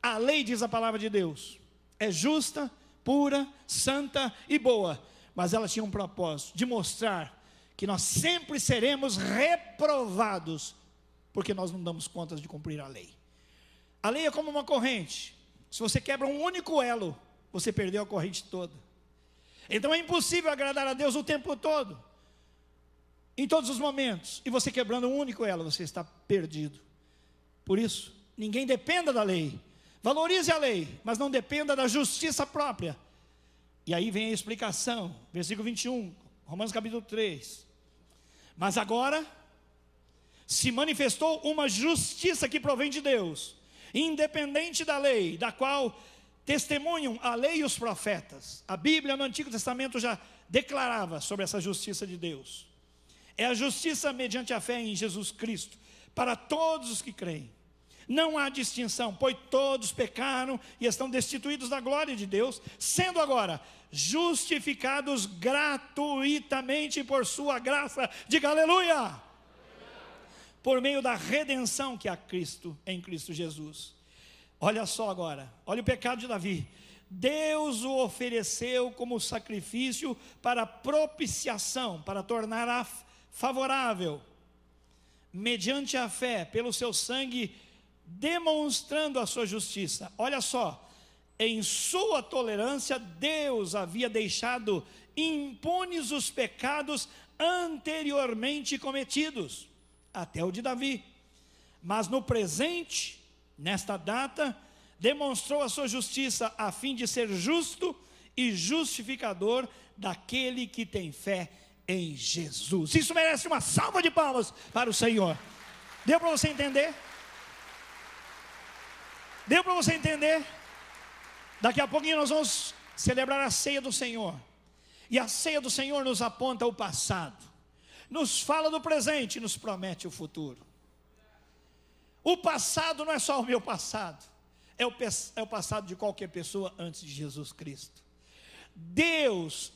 E: A lei, diz a palavra de Deus, é justa, pura, santa e boa, mas ela tinha um propósito, de mostrar que nós sempre seremos reprovados, porque nós não damos conta de cumprir a lei. A lei é como uma corrente, se você quebra um único elo, você perdeu a corrente toda. Então é impossível agradar a Deus o tempo todo, em todos os momentos, e você quebrando um único elo, você está perdido. Por isso, ninguém dependa da lei, valorize a lei, mas não dependa da justiça própria. E aí vem a explicação, versículo 21, Romanos capítulo 3. Mas agora se manifestou uma justiça que provém de Deus, independente da lei, da qual testemunham a lei e os profetas. A Bíblia no Antigo Testamento já declarava sobre essa justiça de Deus. É a justiça mediante a fé em Jesus Cristo, para todos os que creem. Não há distinção, pois todos pecaram e estão destituídos da glória de Deus, sendo agora justificados gratuitamente por sua graça. Diga aleluia! Por meio da redenção que há em Cristo Jesus. Olha só agora, olha o pecado de Davi. Deus o ofereceu como sacrifício para propiciação, para tornar favorável, mediante a fé, pelo seu sangue, demonstrando a sua justiça. Olha só, em sua tolerância, Deus havia deixado impunes os pecados anteriormente cometidos, até o de Davi. Mas no presente, nesta data, demonstrou a sua justiça, a fim de ser justo e justificador daquele que tem fé em Jesus. Isso merece uma salva de palmas para o Senhor. Deu para você entender? Deu para você entender? Daqui a pouquinho nós vamos celebrar a ceia do Senhor. E a ceia do Senhor nos aponta o passado, nos fala do presente e nos promete o futuro. O passado não é só o meu passado, é o passado de qualquer pessoa antes de Jesus Cristo. Deus,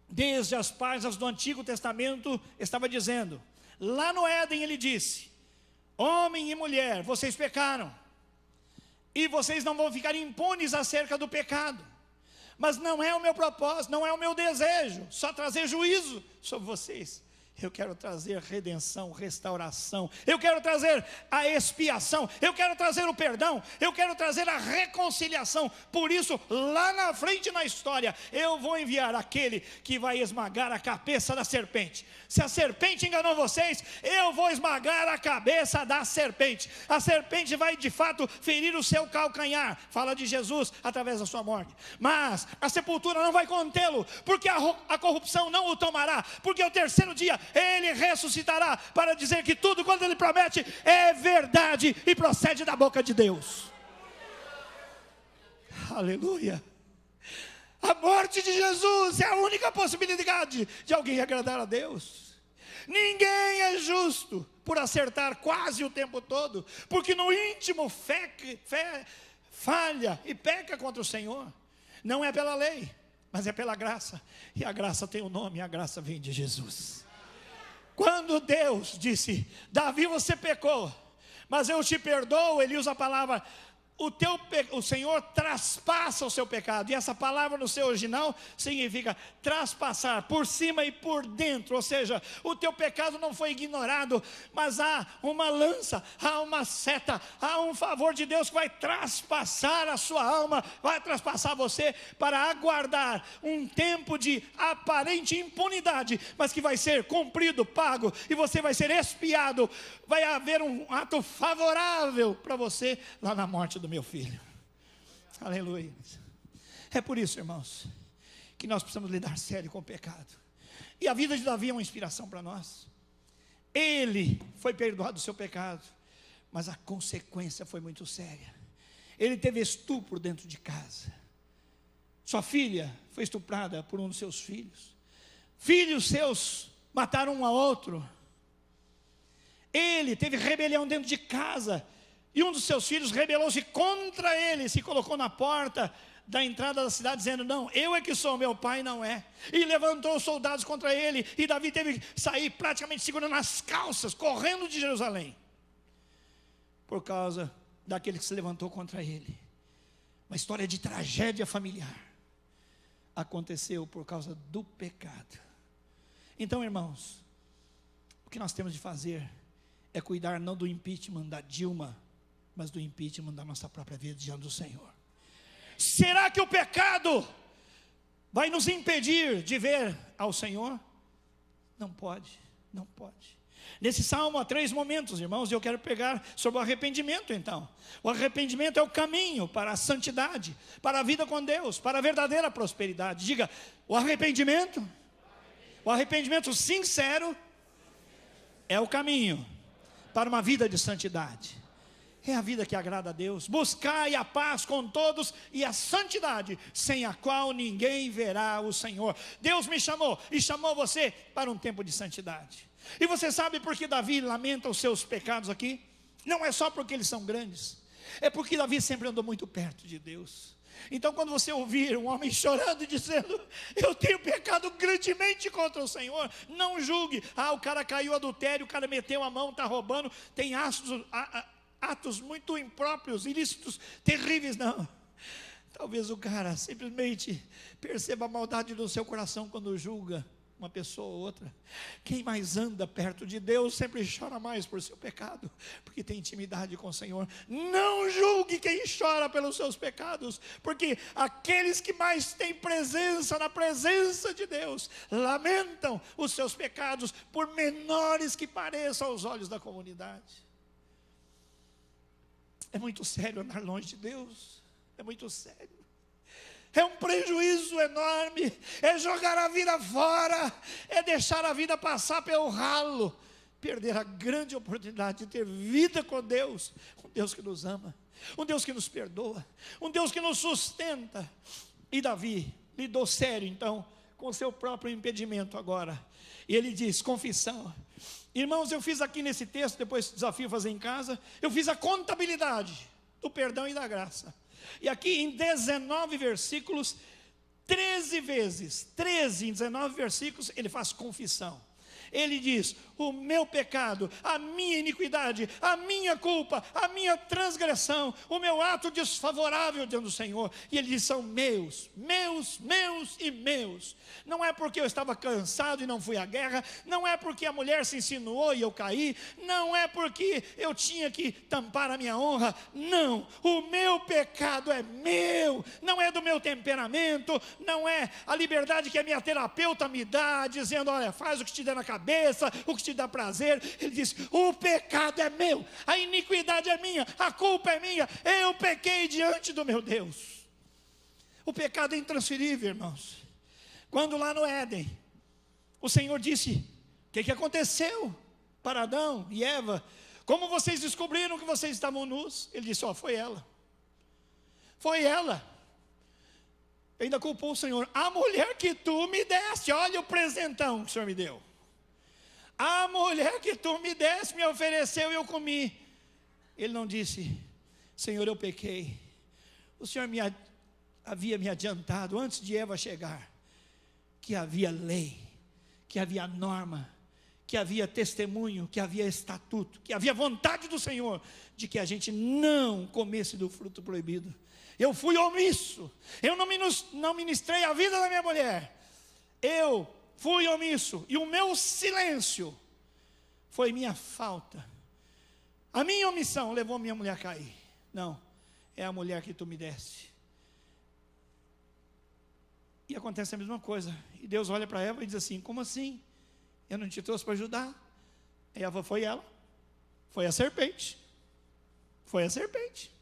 E: desde as páginas do Antigo Testamento, estava dizendo, lá no Éden ele disse: homem e mulher, vocês pecaram, e vocês não vão ficar impunes acerca do pecado. Mas não é o meu propósito, não é o meu desejo só trazer juízo sobre vocês. Eu quero trazer redenção, restauração. Eu quero trazer a expiação. Eu quero trazer o perdão. Eu quero trazer a reconciliação. Por isso, lá na frente na história, eu vou enviar aquele que vai esmagar a cabeça da serpente. Se a serpente enganou vocês, eu vou esmagar a cabeça da serpente. A serpente vai de fato ferir o seu calcanhar. Fala de Jesus através da sua morte. Mas a sepultura não vai contê-lo, porque a corrupção não o tomará. Porque ao terceiro dia ele ressuscitará para dizer que tudo quanto ele promete é verdade e procede da boca de Deus. Aleluia. A morte de Jesus é a única possibilidade de alguém agradar a Deus. Ninguém é justo por acertar quase o tempo todo, porque no íntimo fé falha e peca contra o Senhor. Não é pela lei, mas é pela graça. E a graça tem um nome, e a graça vem de Jesus. Quando Deus disse: Davi, você pecou, mas eu te perdoo, ele usa a palavra o Senhor traspassa o seu pecado, e essa palavra no seu original significa traspassar, por cima e por dentro, ou seja, o teu pecado não foi ignorado, mas há uma lança, há uma seta, há um favor de Deus que vai traspassar a sua alma, vai traspassar você, para aguardar um tempo de aparente impunidade, mas que vai ser cumprido, pago, e você vai ser expiado, vai haver um ato favorável para você, lá na morte do meu filho. Aleluia. É por isso, irmãos, que nós precisamos lidar sério com o pecado. E a vida de Davi é uma inspiração para nós. Ele foi perdoado do seu pecado, mas a consequência foi muito séria. Ele teve estupro dentro de casa. Sua filha foi estuprada por um dos seus filhos. Filhos seus mataram um ao outro. Ele teve rebelião dentro de casa, e um dos seus filhos rebelou-se contra ele, se colocou na porta da entrada da cidade, dizendo: não, eu é que sou, meu pai não é. E levantou os soldados contra ele, e Davi teve que sair praticamente segurando as calças, correndo de Jerusalém, por causa daquele que se levantou contra ele. Uma história de tragédia familiar aconteceu por causa do pecado. Então, irmãos, o que nós temos de fazer é cuidar não do impeachment da Dilma, mas do impeachment da nossa própria vida diante do Senhor. Será que o pecado vai nos impedir de ver ao Senhor? Não pode, não pode. Nesse salmo há 3 momentos, irmãos, e eu quero pegar sobre o arrependimento então. O arrependimento é o caminho para a santidade, para a vida com Deus, para a verdadeira prosperidade. Diga, o arrependimento sincero é o caminho para uma vida de santidade. É a vida que agrada a Deus. Buscai a paz com todos e a santidade, sem a qual ninguém verá o Senhor. Deus me chamou e chamou você para um tempo de santidade. E você sabe por que Davi lamenta os seus pecados aqui? Não é só porque eles são grandes, é porque Davi sempre andou muito perto de Deus. Então, quando você ouvir um homem chorando e dizendo: eu tenho pecado grandemente contra o Senhor, não julgue. O cara caiu adultério, o cara meteu a mão, está roubando, tem atos muito impróprios, ilícitos, terríveis. Não, talvez o cara simplesmente perceba a maldade do seu coração quando julga uma pessoa ou outra. Quem mais anda perto de Deus sempre chora mais por seu pecado, porque tem intimidade com o Senhor. Não julgue quem chora pelos seus pecados, porque aqueles que mais têm presença na presença de Deus lamentam os seus pecados, por menores que pareçam aos olhos da comunidade. É muito sério andar longe de Deus, é muito sério. É um prejuízo enorme, é jogar a vida fora, é deixar a vida passar pelo ralo, perder a grande oportunidade de ter vida com Deus, um Deus que nos ama, um Deus que nos perdoa, um Deus que nos sustenta. E Davi lidou sério então com o seu próprio impedimento agora, e ele diz: confissão. Irmãos, eu fiz aqui nesse texto, depois desafio fazer em casa, eu fiz a contabilidade do perdão e da graça. E aqui em 19 versículos, 13 vezes, 13 em 19 versículos, ele faz confissão. Ele diz: o meu pecado, a minha iniquidade, a minha culpa, a minha transgressão, o meu ato desfavorável diante do Senhor. E ele diz: são meus, meus, meus e meus. Não é porque eu estava cansado e não fui à guerra, não é porque a mulher se insinuou e eu caí, não é porque eu tinha que tampar a minha honra. Não, o meu pecado é meu, não é do meu temperamento, não é a liberdade que a minha terapeuta me dá, dizendo: olha, faz o que te der na cabeça, o que te dá prazer. Ele diz: o pecado é meu, a iniquidade é minha, a culpa é minha, eu pequei diante do meu Deus. O pecado é intransferível, irmãos. Quando lá no Éden, o Senhor disse: o que aconteceu para Adão e Eva? Como vocês descobriram que vocês estavam nus? Ele disse: foi ela. Foi ela. Ainda culpou o Senhor: a mulher que tu me deste, olha o presentão que o Senhor me deu. A mulher que tu me deste me ofereceu e eu comi. Ele não disse: Senhor, eu pequei. O Senhor havia me adiantado antes de Eva chegar, que havia lei, que havia norma, que havia testemunho, que havia estatuto, que havia vontade do Senhor, de que a gente não comesse do fruto proibido. Eu fui omisso, eu não ministrei a vida da minha mulher, eu fui omisso, e o meu silêncio foi minha falta. A minha omissão levou minha mulher a cair. Não, é a mulher que tu me deste. E acontece a mesma coisa, e Deus olha para Eva e diz assim: como assim? Eu não te trouxe para ajudar? Eva foi ela, foi a serpente, foi a serpente.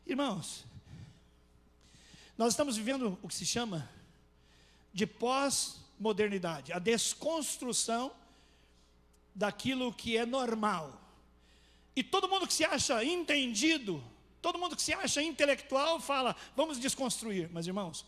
E: Irmãos, nós estamos vivendo o que se chama de pós-modernidade, a desconstrução daquilo que é normal. E todo mundo que se acha entendido, todo mundo que se acha intelectual fala: vamos desconstruir. Mas irmãos,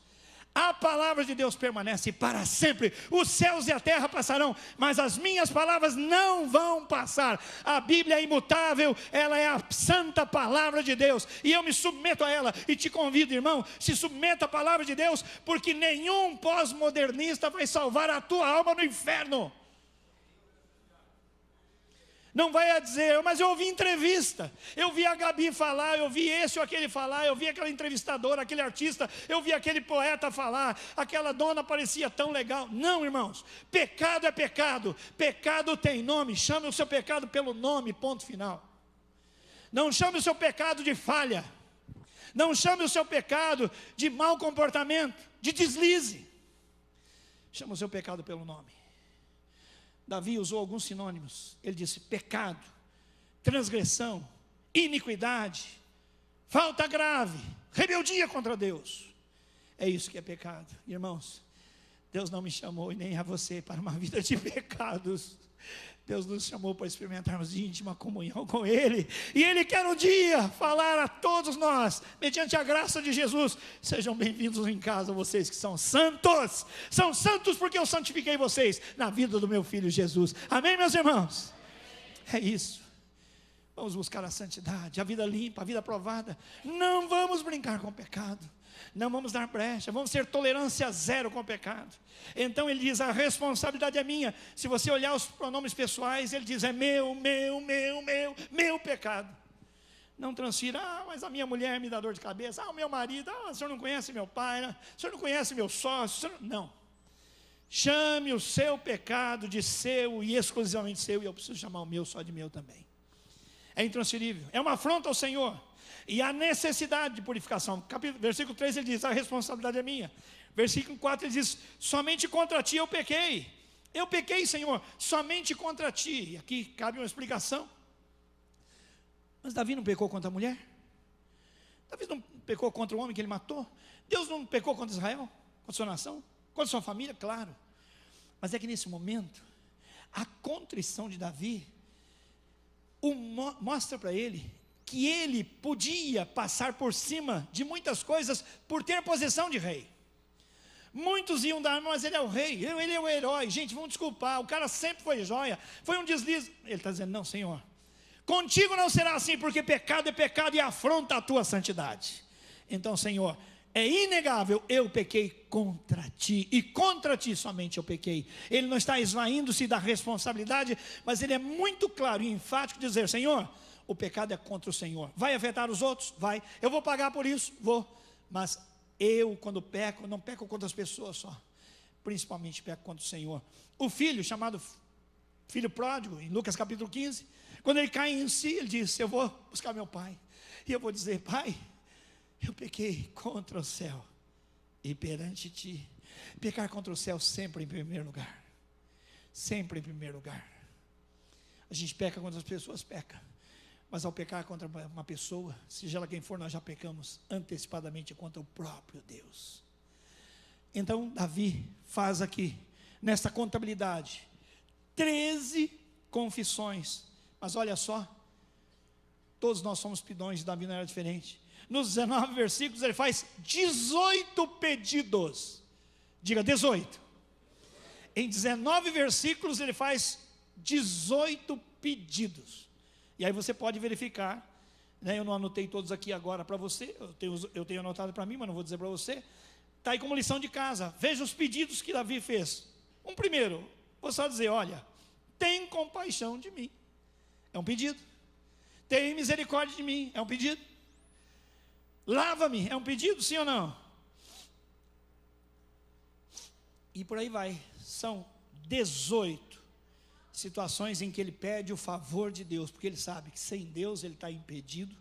E: a palavra de Deus permanece para sempre. Os céus e a terra passarão, mas as minhas palavras não vão passar. A Bíblia é imutável, ela é a santa palavra de Deus, e eu me submeto a ela. E te convido, irmão, se submeta à palavra de Deus, porque nenhum pós-modernista vai salvar a tua alma no inferno. Não vai dizer: mas eu ouvi entrevista, eu vi a Gabi falar, eu vi esse ou aquele falar, eu vi aquela entrevistadora, aquele artista, eu vi aquele poeta falar, aquela dona parecia tão legal. Não, irmãos, pecado é pecado, pecado tem nome. Chame o seu pecado pelo nome, ponto final. Não chame o seu pecado de falha, não chame o seu pecado de mau comportamento, de deslize. Chame o seu pecado pelo nome. Davi usou alguns sinônimos. Ele disse: pecado, transgressão, iniquidade, falta grave, rebeldia contra Deus. É isso que é pecado. Irmãos, Deus não me chamou, e nem a você, para uma vida de pecados. Deus nos chamou para experimentarmos íntima comunhão com Ele, e Ele quer um dia falar a todos nós, mediante a graça de Jesus: sejam bem-vindos em casa, vocês que são santos porque eu santifiquei vocês na vida do meu Filho Jesus. Amém, meus irmãos? É isso. Vamos buscar a santidade, a vida limpa, a vida aprovada. Não vamos brincar com o pecado, não vamos dar brecha, vamos ter tolerância zero com o pecado. Então ele diz: a responsabilidade é minha. Se você olhar os pronomes pessoais, ele diz: é meu pecado. Não transfira: mas a minha mulher me dá dor de cabeça, o meu marido, o senhor não conhece meu pai, o senhor não conhece meu sócio. Não. Chame o seu pecado de seu e exclusivamente seu, e eu preciso chamar o meu só de meu também. É intransferível, é uma afronta ao Senhor. E a necessidade de purificação. Versículo 3 ele diz: a responsabilidade é minha. Versículo 4 ele diz: somente contra ti eu pequei. Eu pequei, Senhor, somente contra ti. E aqui cabe uma explicação. Mas Davi não pecou contra a mulher? Davi não pecou contra o homem que ele matou? Deus não pecou contra Israel? Contra sua nação? Contra sua família? Claro. Mas é que nesse momento, a contrição de Davi mostra para ele que ele podia passar por cima de muitas coisas por ter posição de rei. Muitos iam dar: mas ele é o rei, ele é o herói. Gente, vamos desculpar, o cara sempre foi joia, foi um deslize. Ele está dizendo: não, Senhor, contigo não será assim, porque pecado é pecado e afronta a tua santidade. Então, Senhor, é inegável, eu pequei contra ti, e contra ti somente eu pequei. Ele não está esvaindo-se da responsabilidade, mas ele é muito claro e enfático de dizer: Senhor, o pecado é contra o Senhor. Vai afetar os outros? Vai. Eu vou pagar por isso? Vou. Mas eu, quando peco, não peco contra as pessoas só, principalmente peco contra o Senhor. O filho, chamado filho pródigo, em Lucas capítulo 15, quando ele cai em si, ele diz: eu vou buscar meu pai, e eu vou dizer: Pai, eu pequei contra o céu e perante ti. Pecar contra o céu sempre em primeiro lugar. Sempre em primeiro lugar. A gente peca contra as pessoas, peca. Mas ao pecar contra uma pessoa, seja ela quem for, nós já pecamos antecipadamente contra o próprio Deus. Então Davi faz aqui, nessa contabilidade, 13 confissões. Mas olha só, todos nós somos pidões, Davi não era diferente. Nos 19 versículos ele faz 18 pedidos. Diga 18. Em 19 versículos ele faz 18 pedidos. E aí você pode verificar, né? Eu não anotei todos aqui agora para você, eu tenho anotado para mim, mas não vou dizer para você. Está aí como lição de casa. Veja os pedidos que Davi fez. Primeiro, vou só dizer: olha, tem compaixão de mim. É um pedido. Tem misericórdia de mim. É um pedido. Lava-me. É um pedido, sim ou não? E por aí vai. São 18 situações em que ele pede o favor de Deus, porque ele sabe que sem Deus ele está impedido,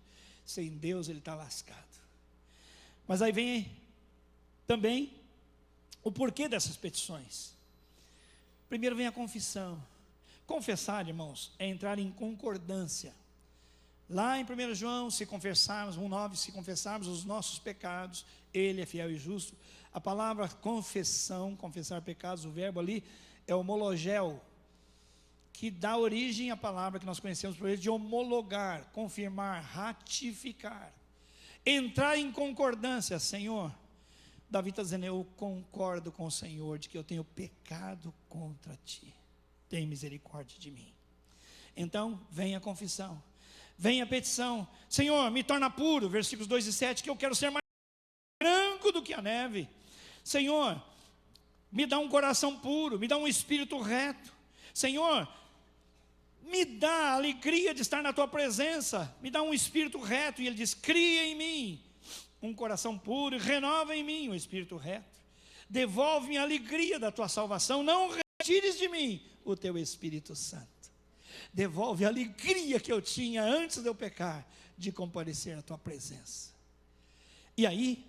E: sem Deus ele está lascado. Mas aí vem também o porquê dessas petições. Primeiro vem a confissão. Confessar, irmãos, é entrar em concordância. Lá em 1 João, se confessarmos, 1,9, se confessarmos os nossos pecados, Ele é fiel e justo. A palavra confessão, confessar pecados, o verbo ali é homologel, que dá origem à palavra que nós conhecemos por ele de homologar, confirmar, ratificar. Entrar em concordância. Senhor, Davi está dizendo, eu concordo com o Senhor de que eu tenho pecado contra ti. Tem misericórdia de mim. Então, vem a confissão. Vem a petição. Senhor, me torna puro, versículos 2 e 7, que eu quero ser mais branco do que a neve. Senhor, me dá um coração puro, me dá um espírito reto. Senhor, me dá a alegria de estar na tua presença, me dá um espírito reto. E ele diz, cria em mim um coração puro, e renova em mim um espírito reto. Devolve-me a alegria da tua salvação, não retires de mim o teu Espírito Santo. Devolve a alegria que eu tinha antes de eu pecar, de comparecer na tua presença. E aí,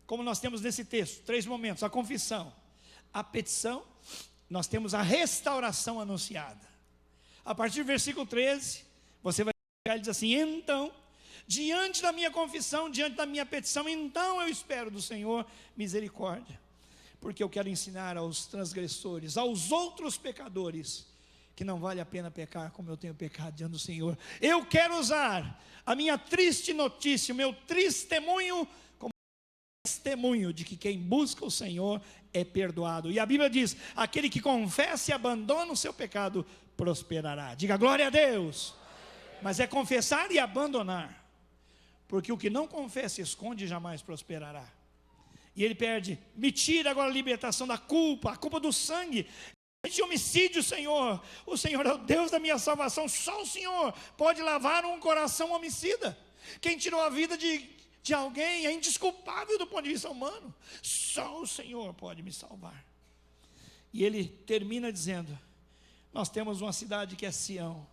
E: como nós temos nesse texto, 3 momentos: a confissão, a petição, nós temos a restauração anunciada. A partir do versículo 13, você vai pegar e diz assim, então, diante da minha confissão, diante da minha petição, então eu espero do Senhor misericórdia, porque eu quero ensinar aos transgressores, aos outros pecadores, que não vale a pena pecar como eu tenho pecado diante do Senhor. Eu quero usar a minha triste notícia, o meu testemunho, como testemunho de que quem busca o Senhor é perdoado. E a Bíblia diz, aquele que confessa e abandona o seu pecado, prosperará. Diga glória a Deus. Mas é confessar e abandonar, porque o que não confessa e esconde jamais prosperará. E ele pede, me tira agora a libertação da culpa, a culpa do sangue, de homicídio, Senhor. O Senhor é o Deus da minha salvação. Só o Senhor pode lavar um coração homicida. Quem tirou a vida de alguém é indesculpável do ponto de vista humano. Só o Senhor pode me salvar. E ele termina dizendo, nós temos uma cidade que é Sião,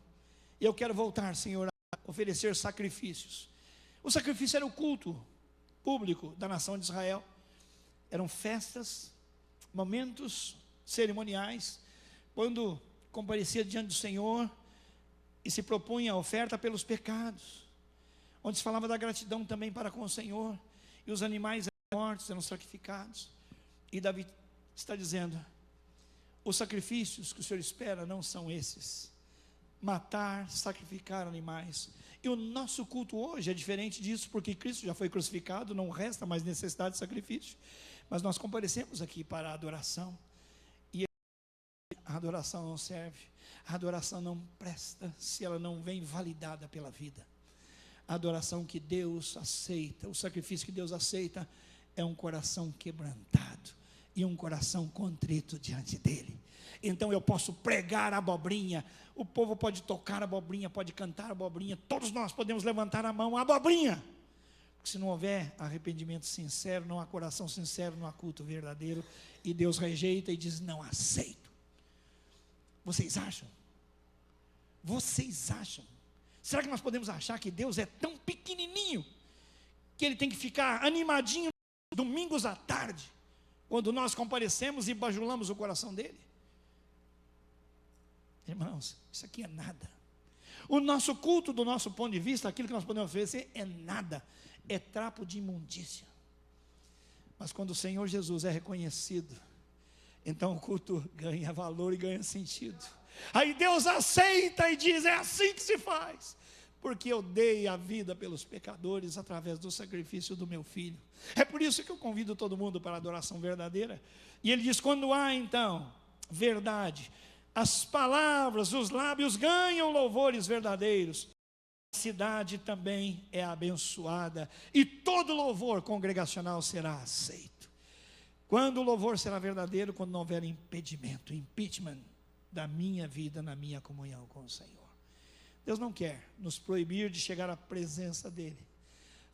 E: e eu quero voltar, Senhor, a oferecer sacrifícios. O sacrifício era o culto público da nação de Israel. Eram festas, momentos cerimoniais, quando comparecia diante do Senhor e se propunha a oferta pelos pecados, onde se falava da gratidão também para com o Senhor, e os animais eram mortos, eram sacrificados. E Davi está dizendo, os sacrifícios que o Senhor espera não são esses, matar, sacrificar animais. E o nosso culto hoje é diferente disso, porque Cristo já foi crucificado, não resta mais necessidade de sacrifício, mas nós comparecemos aqui para a adoração. A adoração não serve, a adoração não presta se ela não vem validada pela vida. A adoração que Deus aceita, o sacrifício que Deus aceita, é um coração quebrantado e um coração contrito diante dele. Então eu posso pregar a abobrinha, o povo pode tocar a abobrinha, pode cantar a abobrinha, todos nós podemos levantar a mão, a abobrinha. Porque se não houver arrependimento sincero, não há coração sincero, não há culto verdadeiro, e Deus rejeita e diz, não aceito. Vocês acham? Vocês acham? Será que nós podemos achar que Deus é tão pequenininho que Ele tem que ficar animadinho domingos à tarde, quando nós comparecemos e bajulamos o coração dEle? Irmãos, isso aqui é nada. O nosso culto, do nosso ponto de vista, aquilo que nós podemos oferecer é nada, é trapo de imundícia. Mas quando o Senhor Jesus é reconhecido, então o culto ganha valor e ganha sentido. Aí Deus aceita e diz, é assim que se faz, porque eu dei a vida pelos pecadores através do sacrifício do meu Filho. É por isso que eu convido todo mundo para a adoração verdadeira. E ele diz, quando há então verdade, as palavras, os lábios ganham louvores verdadeiros, a cidade também é abençoada, e todo louvor congregacional será aceito. Quando o louvor será verdadeiro? Quando não houver impedimento, impeachment, da minha vida na minha comunhão com o Senhor. Deus não quer nos proibir de chegar à presença dEle.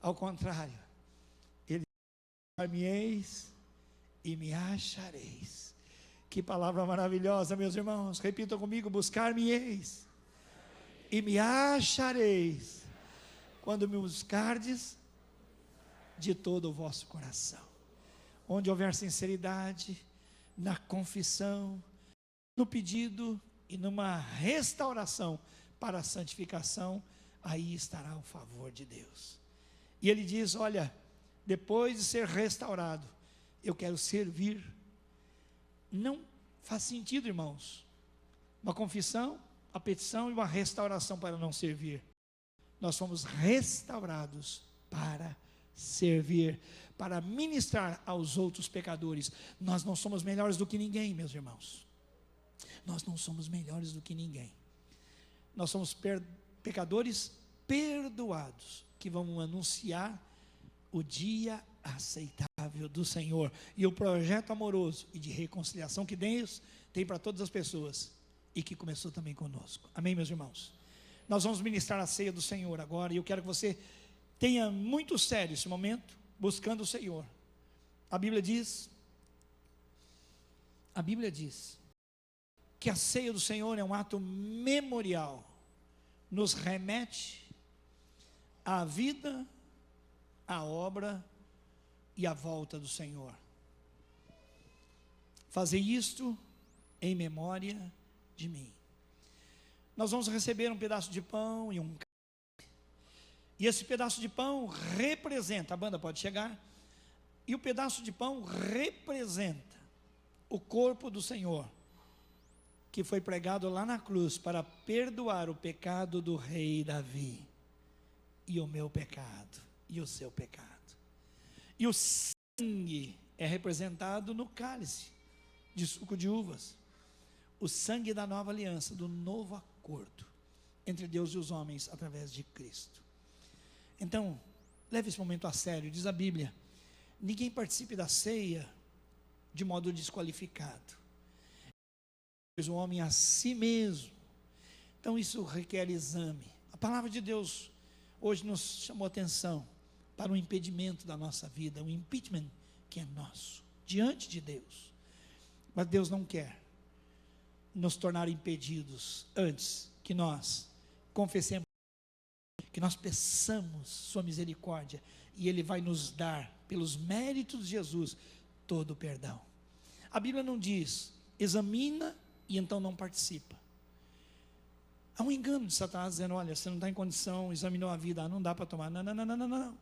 E: Ao contrário, Ele diz: buscar-me-eis e me achareis. Que palavra maravilhosa, meus irmãos. Repitam comigo: buscar-me-eis e me achareis, quando me buscardes de todo o vosso coração. Onde houver sinceridade, na confissão, no pedido e numa restauração para a santificação, aí estará o favor de Deus. E Ele diz: olha, depois de ser restaurado, eu quero servir. Não faz sentido, irmãos, uma confissão, a petição e uma restauração para não servir. Nós fomos restaurados para servir, para ministrar aos outros pecadores. Nós não somos melhores do que ninguém, meus irmãos. Nós não somos melhores do que ninguém. Nós somos pecadores perdoados, que vão anunciar o dia aceitável do Senhor e o projeto amoroso e de reconciliação que Deus tem para todas as pessoas e que começou também conosco. Amém, meus irmãos? Nós vamos ministrar a ceia do Senhor agora, e eu quero que você tenha muito sério esse momento, buscando o Senhor. A Bíblia diz que a ceia do Senhor é um ato memorial, nos remete à vida, à obra e à volta do Senhor. Fazei isto em memória de mim. Nós vamos receber um pedaço de pão e um cálice. E esse pedaço de pão representa, a banda pode chegar, e o pedaço de pão representa o corpo do Senhor, que foi pregado lá na cruz para perdoar o pecado do rei Davi, e o meu pecado, e o seu pecado. E o sangue é representado no cálice de suco de uvas, o sangue da nova aliança, do novo acordo entre Deus e os homens através de Cristo. Então, leve esse momento a sério. Diz a Bíblia: ninguém participe da ceia de modo desqualificado, pois o homem a si mesmo. Então isso requer exame. A palavra de Deus hoje nos chamou a atenção para um impedimento da nossa vida, um impeachment que é nosso, diante de Deus. Mas Deus não quer nos tornar impedidos antes que nós confessemos, que nós peçamos sua misericórdia, e Ele vai nos dar, pelos méritos de Jesus, todo o perdão. A Bíblia não diz: examina e então não participa. Há um engano de Satanás dizendo: olha, você não está em condição, examinou a vida, não dá para tomar. Não.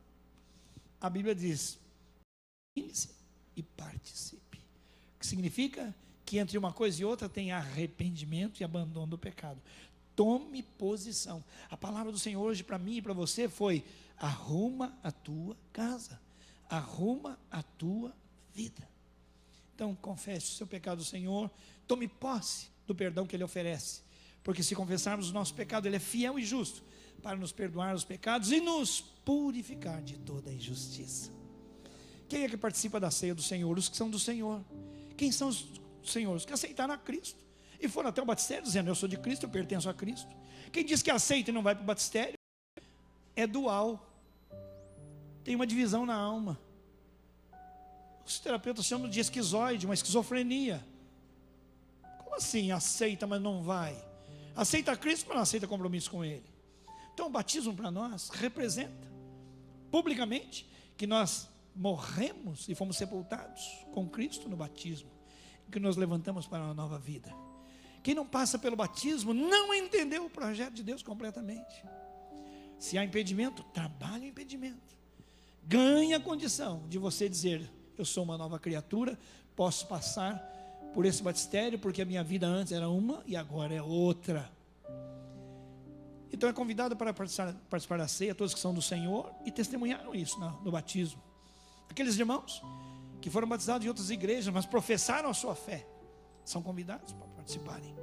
E: A Bíblia diz: examine-se e participe. O que significa que entre uma coisa e outra tem arrependimento e abandono do pecado. Tome posição. A palavra do Senhor hoje para mim e para você foi: arruma a tua casa, arruma a tua vida. Então confesse o seu pecado ao Senhor, tome posse do perdão que Ele oferece, porque se confessarmos o nosso pecado, Ele é fiel e justo para nos perdoar os pecados e nos purificar de toda a injustiça. Quem é que participa da ceia do Senhor? Os que são do Senhor. Quem são os senhores? Os que aceitaram a Cristo e foram até o batistério dizendo: eu sou de Cristo, eu pertenço a Cristo. Quem diz que aceita e não vai para o batistério é dual, tem uma divisão na alma. Os terapeutas chamam de esquizoide, uma esquizofrenia. Como assim aceita, mas não vai? Aceita a Cristo, mas não aceita compromisso com Ele. Então o batismo para nós representa publicamente que nós morremos e fomos sepultados com Cristo no batismo, que nos levantamos para uma nova vida. Quem não passa pelo batismo não entendeu o projeto de Deus completamente. Se há impedimento, trabalhe o impedimento. Ganhe a condição de você dizer: eu sou uma nova criatura, posso passar por esse batistério, porque a minha vida antes era uma e agora é outra. Então é convidado para participar da ceia todos que são do Senhor e testemunharam isso no batismo. Aqueles irmãos que foram batizados em outras igrejas, mas professaram a sua fé, são convidados para participarem.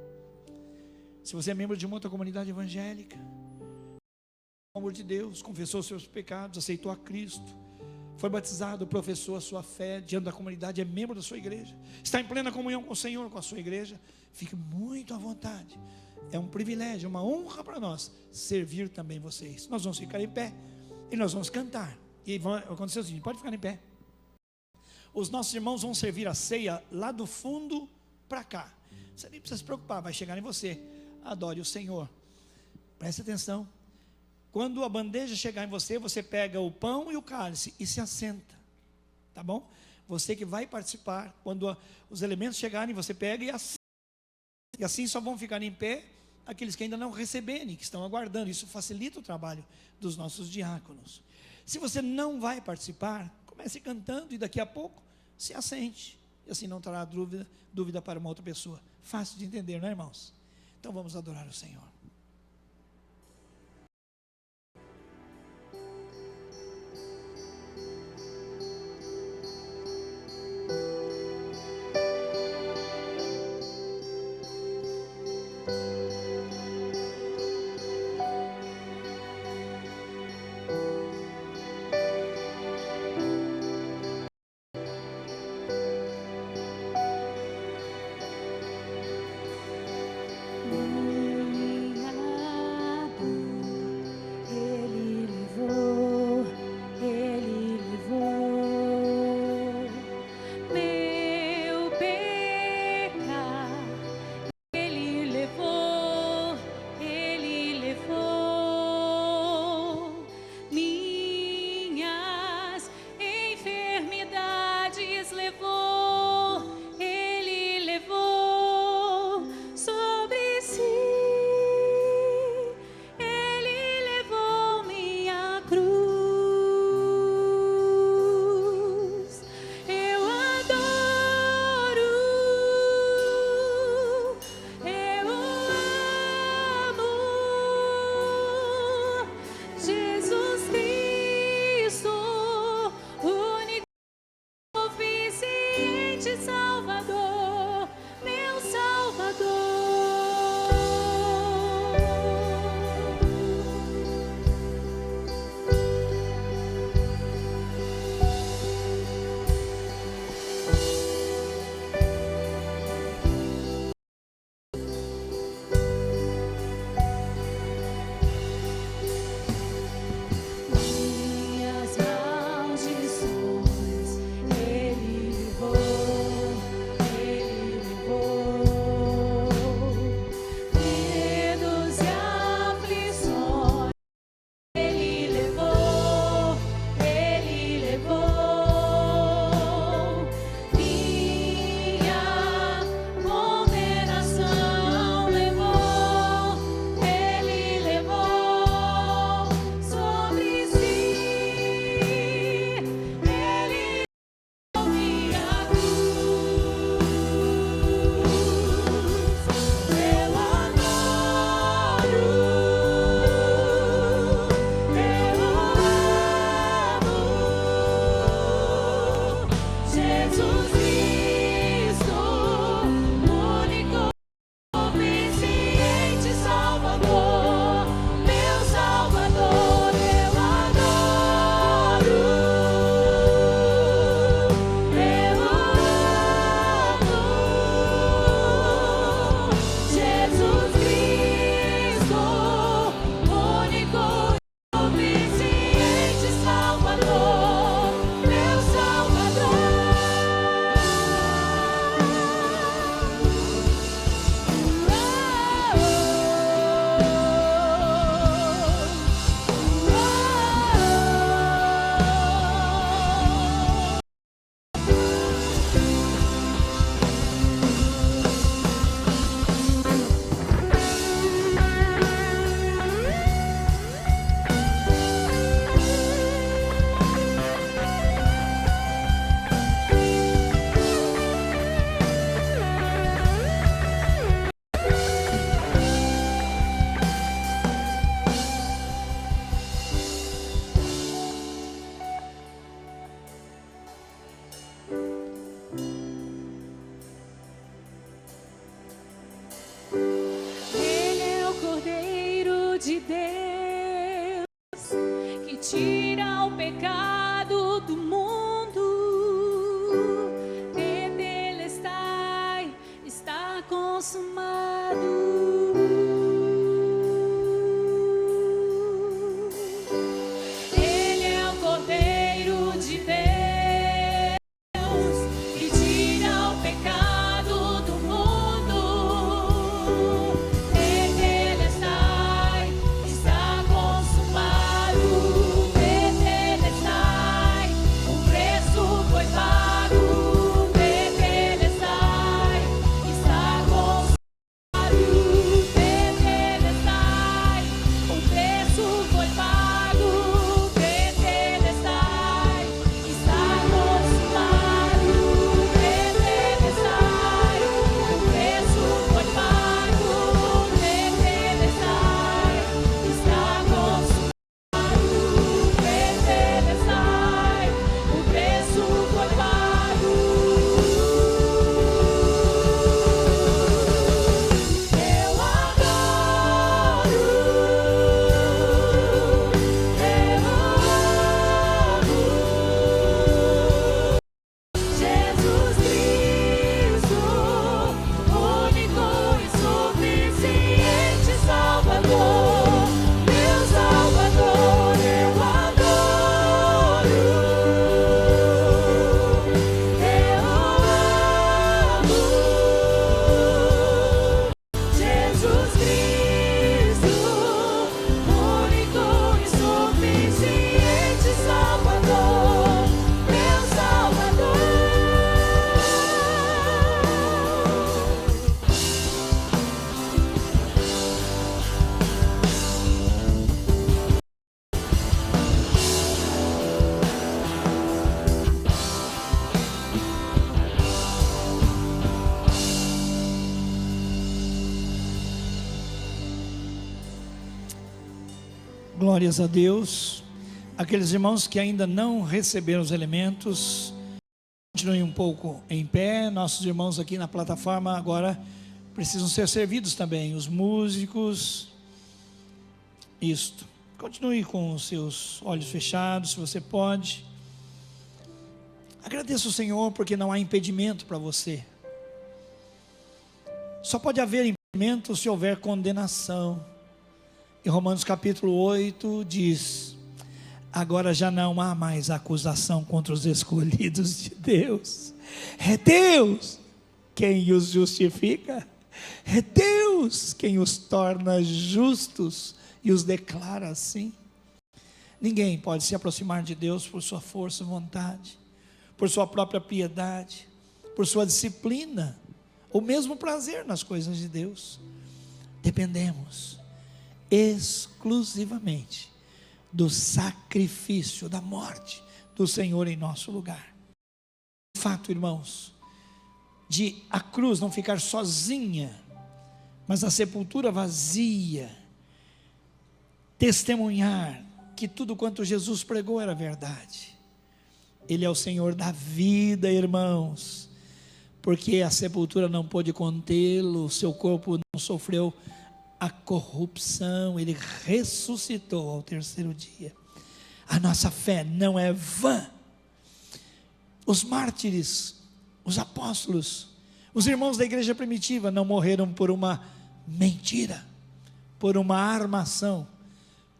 E: Se você é membro de uma outra comunidade evangélica, pelo amor de Deus, confessou os seus pecados, aceitou a Cristo, foi batizado, professou a sua fé diante da comunidade, é membro da sua igreja, está em plena comunhão com o Senhor, com a sua igreja, fique muito à vontade. É um privilégio, uma honra para nós servir também vocês. Nós vamos ficar em pé e nós vamos cantar. E vai acontecer o seguinte: pode ficar em pé. Os nossos irmãos vão servir a ceia lá do fundo para cá. Você nem precisa se preocupar, vai chegar em você. Adore o Senhor. Preste atenção. Quando a bandeja chegar em você, você pega o pão e o cálice e se assenta. Tá bom? Você que vai participar, quando os elementos chegarem, você pega e assenta. E assim só vão ficar em pé aqueles que ainda não receberem, que estão aguardando. Isso facilita o trabalho dos nossos diáconos. Se você não vai participar, comece cantando e daqui a pouco se assente. E assim não terá dúvida para uma outra pessoa. Fácil de entender, não é, irmãos? Então vamos adorar o Senhor.
F: Tira o pecado do mundo. consumado. Ele é o Cordeiro de Deus que tira o pecado do mundo. Tetelestai, está consumado. Tetelestai, o preço foi pago. Tetelestai, está consumado. Tetelestai, o preço foi pago. Tetelestai, está consumado. Tetelestai, o preço foi pago. Tetelestai, está consumado. Tetelestai, o preço foi pago. Eu adoro, Jesus Cristo, único e suficiente Salvador, meu Salvador, eu adoro, Jesus Cristo, único e suficiente Salvador, meu Salvador.
E: Glórias a Deus. Aqueles irmãos que ainda não receberam os elementos, continuem um pouco em pé. Nossos irmãos aqui na plataforma agora precisam ser servidos também. Os músicos. Isto. Continue com os seus olhos fechados, se você pode. Agradeça o Senhor porque não há impedimento para você. Só pode haver impedimento se houver condenação. E Romanos capítulo 8 diz: agora já não há mais acusação contra os escolhidos de Deus. É Deus quem os justifica. É Deus quem os torna justos e os declara assim. Ninguém pode se aproximar de Deus por sua força e vontade, por sua própria piedade, por sua disciplina, ou mesmo prazer nas coisas de Deus. Dependemos exclusivamente do sacrifício, da morte do Senhor em nosso lugar. O fato, irmãos, de a cruz não ficar sozinha, mas a sepultura vazia, testemunhar que tudo quanto Jesus pregou era verdade. Ele é o Senhor da vida, irmãos, porque a sepultura não pôde contê-lo, seu corpo não sofreu a corrupção, ele ressuscitou ao terceiro dia. A nossa fé não é vã. Os mártires, os apóstolos, os irmãos da igreja primitiva não morreram por uma mentira, por uma armação,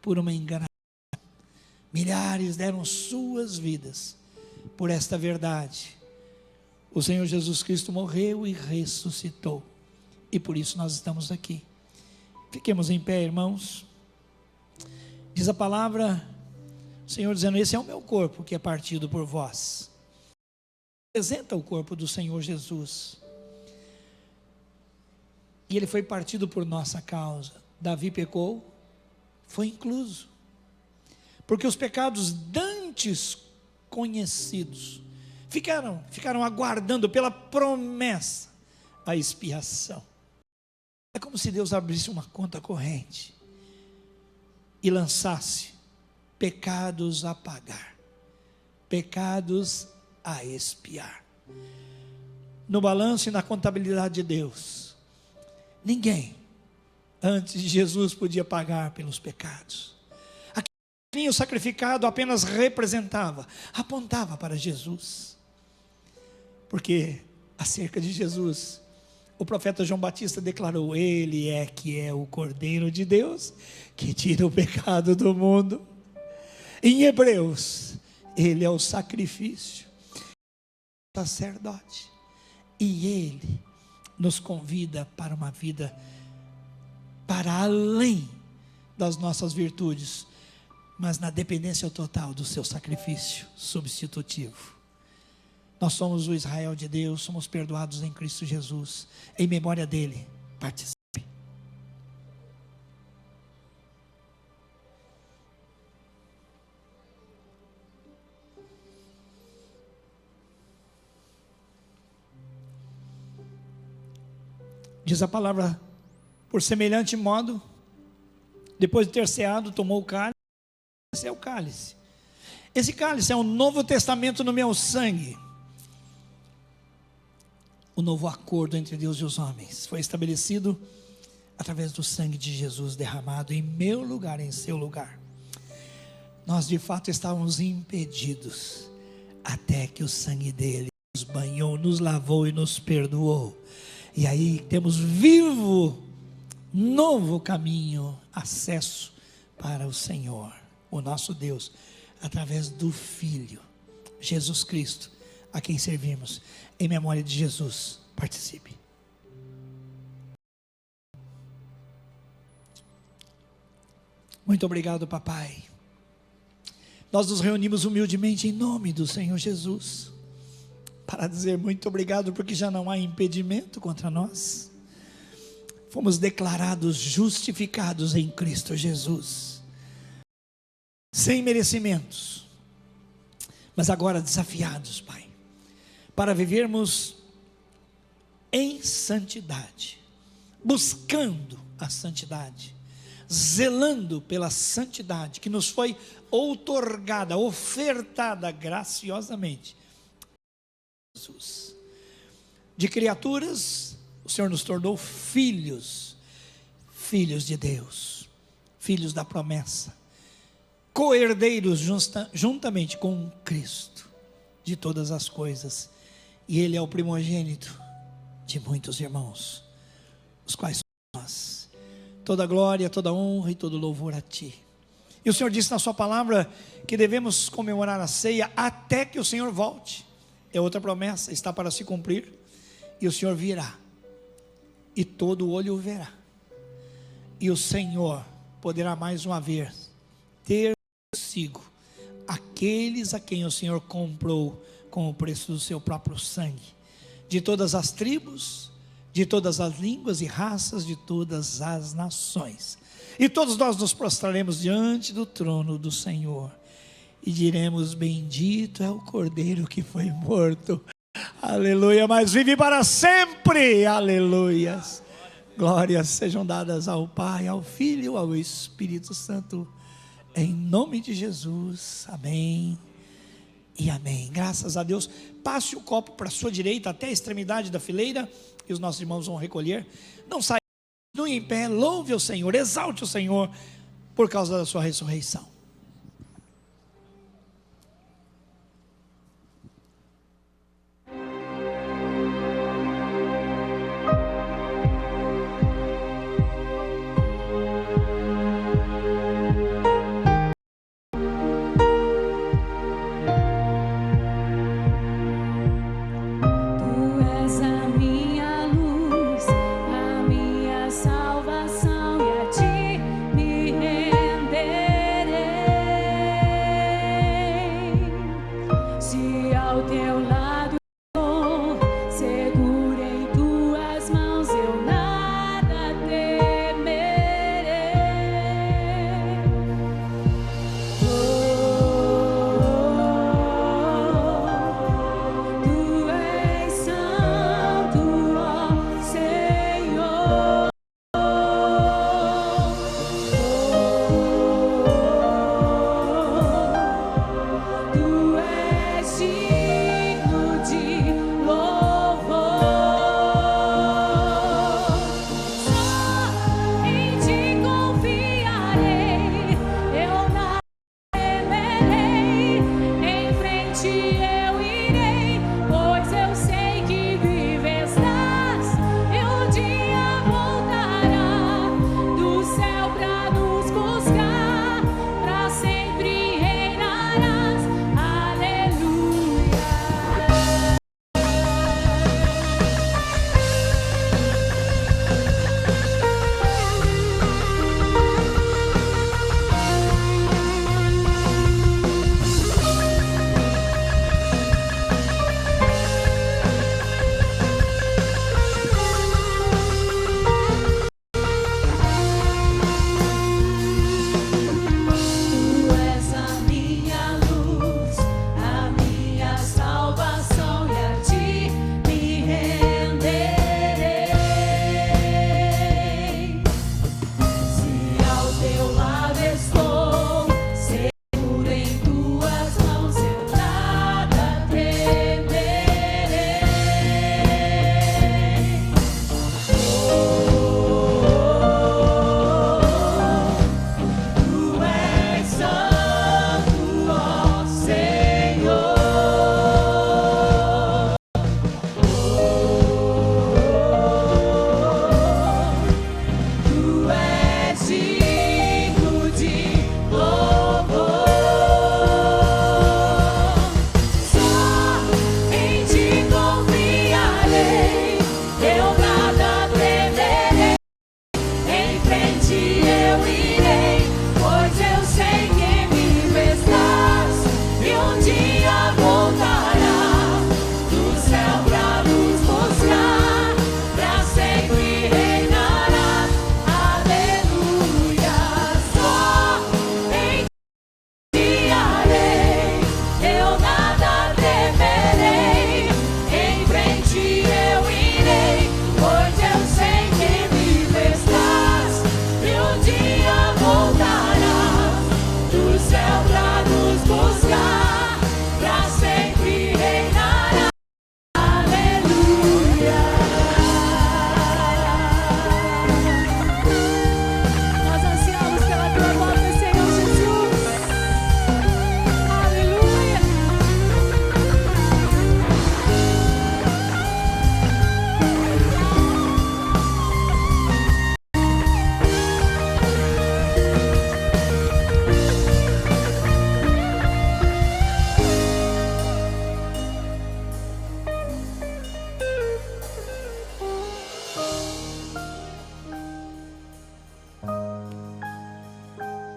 E: por uma enganação. Milhares deram suas vidas por esta verdade. O Senhor Jesus Cristo morreu e ressuscitou, e por isso nós estamos aqui. Fiquemos em pé, irmãos. Diz a palavra, o Senhor dizendo: esse é o meu corpo que é partido por vós. Representa o corpo do Senhor Jesus. E ele foi partido por nossa causa. Davi pecou, foi incluso. Porque os pecados dantes conhecidos ficaram aguardando pela promessa a expiação. É como se Deus abrisse uma conta corrente e lançasse pecados a pagar, pecados a expiar. No balanço e na contabilidade de Deus, ninguém antes de Jesus podia pagar pelos pecados. Aquele sacrificado apenas representava, apontava para Jesus. Porque acerca de Jesus O profeta João Batista declarou: Ele é que é o Cordeiro de Deus, que tira o pecado do mundo. Em Hebreus, Ele é o sacrifício, sacerdote, e Ele nos convida para uma vida para além das nossas virtudes, mas na dependência total do seu sacrifício substitutivo. Nós somos o Israel de Deus, somos perdoados em Cristo Jesus. Em memória dele, participe. Diz a palavra: por semelhante modo, depois de ter ceado, tomou o cálice. Esse é o cálice. Esse cálice é o novo testamento no meu sangue. O novo acordo entre Deus e os homens foi estabelecido através do sangue de Jesus derramado em meu lugar, em seu lugar. Nós de fato estávamos impedidos, até que o sangue dele nos banhou, nos lavou e nos perdoou. E aí temos vivo, novo caminho, acesso para o Senhor, o nosso Deus, através do Filho, Jesus Cristo, a quem servimos. Em memória de Jesus, participe. Muito obrigado, papai. Nós nos reunimos humildemente em nome do Senhor Jesus, para dizer muito obrigado, porque já não há impedimento contra nós. Fomos declarados justificados em Cristo Jesus, sem merecimentos, mas agora desafiados, Pai, para vivermos em santidade, buscando a santidade, zelando pela santidade que nos foi outorgada, ofertada graciosamente. Jesus. De criaturas, o Senhor nos tornou filhos, filhos de Deus, filhos da promessa, co-herdeiros juntamente com Cristo de todas as coisas, e Ele é o primogênito de muitos irmãos, os quais somos nós. Toda glória, toda honra e todo louvor a Ti. E o Senhor disse na sua palavra que devemos comemorar a ceia até que o Senhor volte. É outra promessa, está para se cumprir, e o Senhor virá, e todo olho o verá, e o Senhor poderá mais uma vez ter consigo aqueles a quem o Senhor comprou com o preço do seu próprio sangue, de todas as tribos, de todas as línguas e raças, de todas as nações, e todos nós nos prostraremos diante do trono do Senhor, e diremos: bendito é o Cordeiro que foi morto, aleluia, mas vive para sempre, aleluias. Glórias sejam dadas ao Pai, ao Filho, ao Espírito Santo, em nome de Jesus, amém e amém. Graças a Deus. Passe o copo para a sua direita até a extremidade da fileira, e os nossos irmãos vão recolher. Não saia, continue em pé, louve o Senhor, exalte o Senhor por causa da sua ressurreição.
F: Salvação, e a ti me renderei.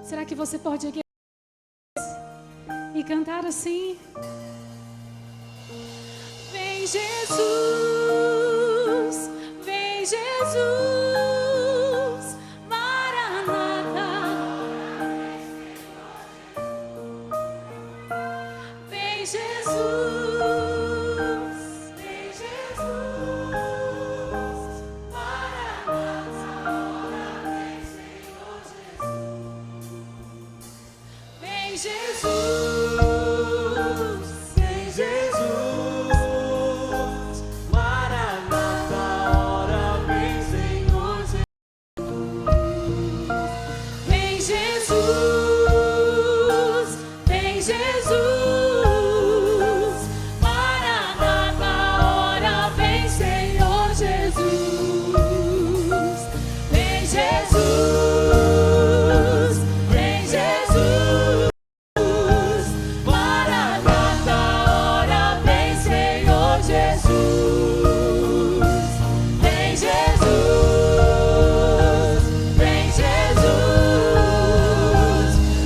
G: Será que você pode aqui e cantar assim? Vem Jesus, vem Jesus, Maranata. Vem Jesus, vem Jesus, Maranata. Vem Jesus, vem Jesus, Maranata, ora vem Senhor Jesus. Vem Jesus, vem Jesus, Maranata, ora vem Senhor Jesus. Vem Jesus, vem Jesus, Maranata, ora vem Senhor Jesus. Vem Jesus, vem Jesus,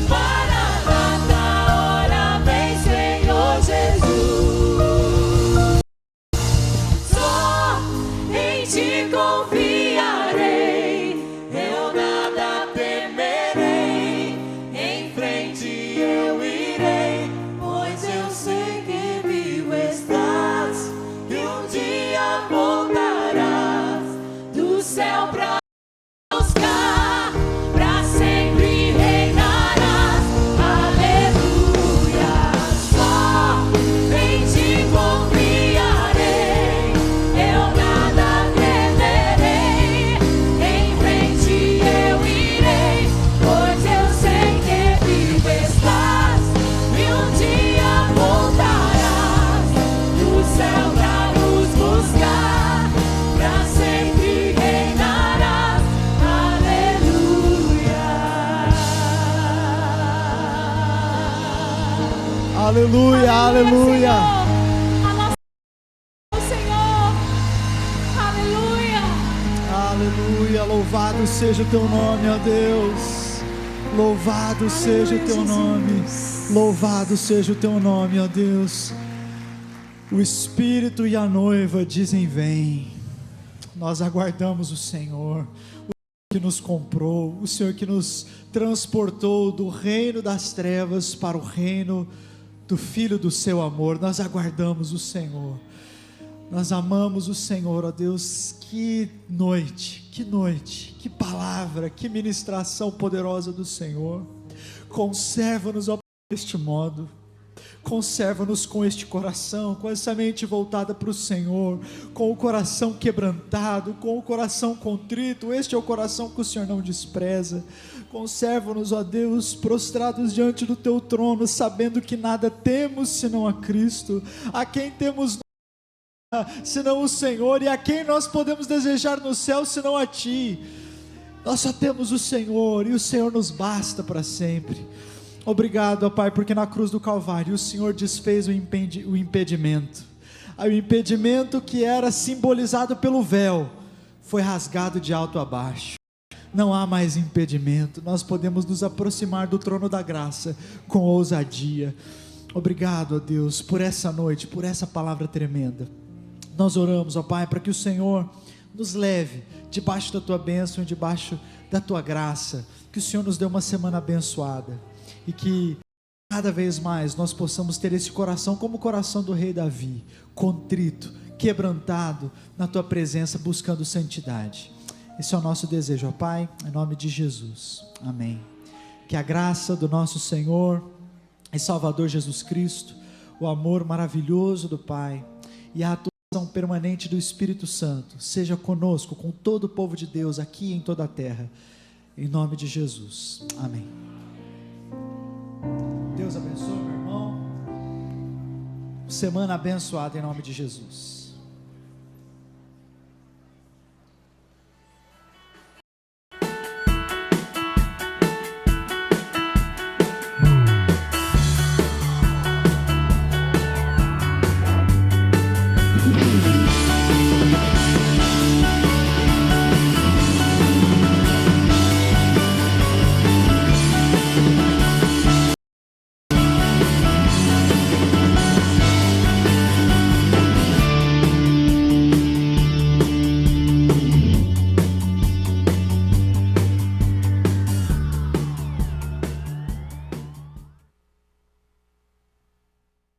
G: Maranata, ora vem Senhor Jesus. Só em ti confiarei, eu nada temerei, em frente eu irei, pois eu sei que vivo estás, e um dia voltarás do céu pra buscar, pra sempre reinarás. Aleluia. Só em ti confiarei, eu nada temerei, em frente eu irei, pois eu sei que vivo estás, e um dia voltarás do céu pra nos buscar, pra sempre reinarás.
A: Aleluia,
G: Aleluia.
A: aleluia.
G: A nossa Senhor. Aleluia.
A: Aleluia, louvado seja o teu nome, ó Deus. Louvado seja o teu nome. Louvado seja o teu nome, ó Deus. O Espírito e a noiva dizem: vem. Nós aguardamos o Senhor, o que nos comprou, o Senhor que nos transportou do reino das trevas para o reino do Filho do seu amor. Nós aguardamos o Senhor. Nós amamos o Senhor, ó Deus. Que noite, que palavra, que ministração poderosa do Senhor. Conserva-nos, ó, deste modo. Conserva-nos com este coração, com essa mente voltada para o Senhor, com o coração quebrantado, com o coração contrito. Este é o coração que o Senhor não despreza. Conserva-nos, ó Deus, prostrados diante do teu trono, sabendo que nada temos senão a Cristo, a quem temos senão o Senhor, e a quem nós podemos desejar no céu senão a ti. Nós só temos o Senhor, e o Senhor nos basta para sempre. Obrigado, ó Pai, porque na cruz do Calvário o Senhor desfez o impedimento. O impedimento que era simbolizado pelo véu foi rasgado de alto a baixo. Não há mais impedimento. Nós podemos nos aproximar do trono da graça com ousadia. Obrigado, ó Deus, por essa noite, por essa palavra tremenda. Nós oramos, ó Pai, para que o Senhor nos leve debaixo da tua bênção, debaixo da tua graça. Que o Senhor nos dê uma semana abençoada, e que cada vez mais nós possamos ter esse coração como o coração do rei Davi, contrito, quebrantado na tua presença, buscando santidade. Esse é o nosso desejo, ó Pai, em nome de Jesus, amém. Que a graça do nosso Senhor e Salvador Jesus Cristo, o amor maravilhoso do Pai e a atuação permanente do Espírito Santo seja conosco, com todo o povo de Deus aqui e em toda a terra, em nome de Jesus, amém. Deus abençoe, meu irmão. Semana abençoada em nome de Jesus.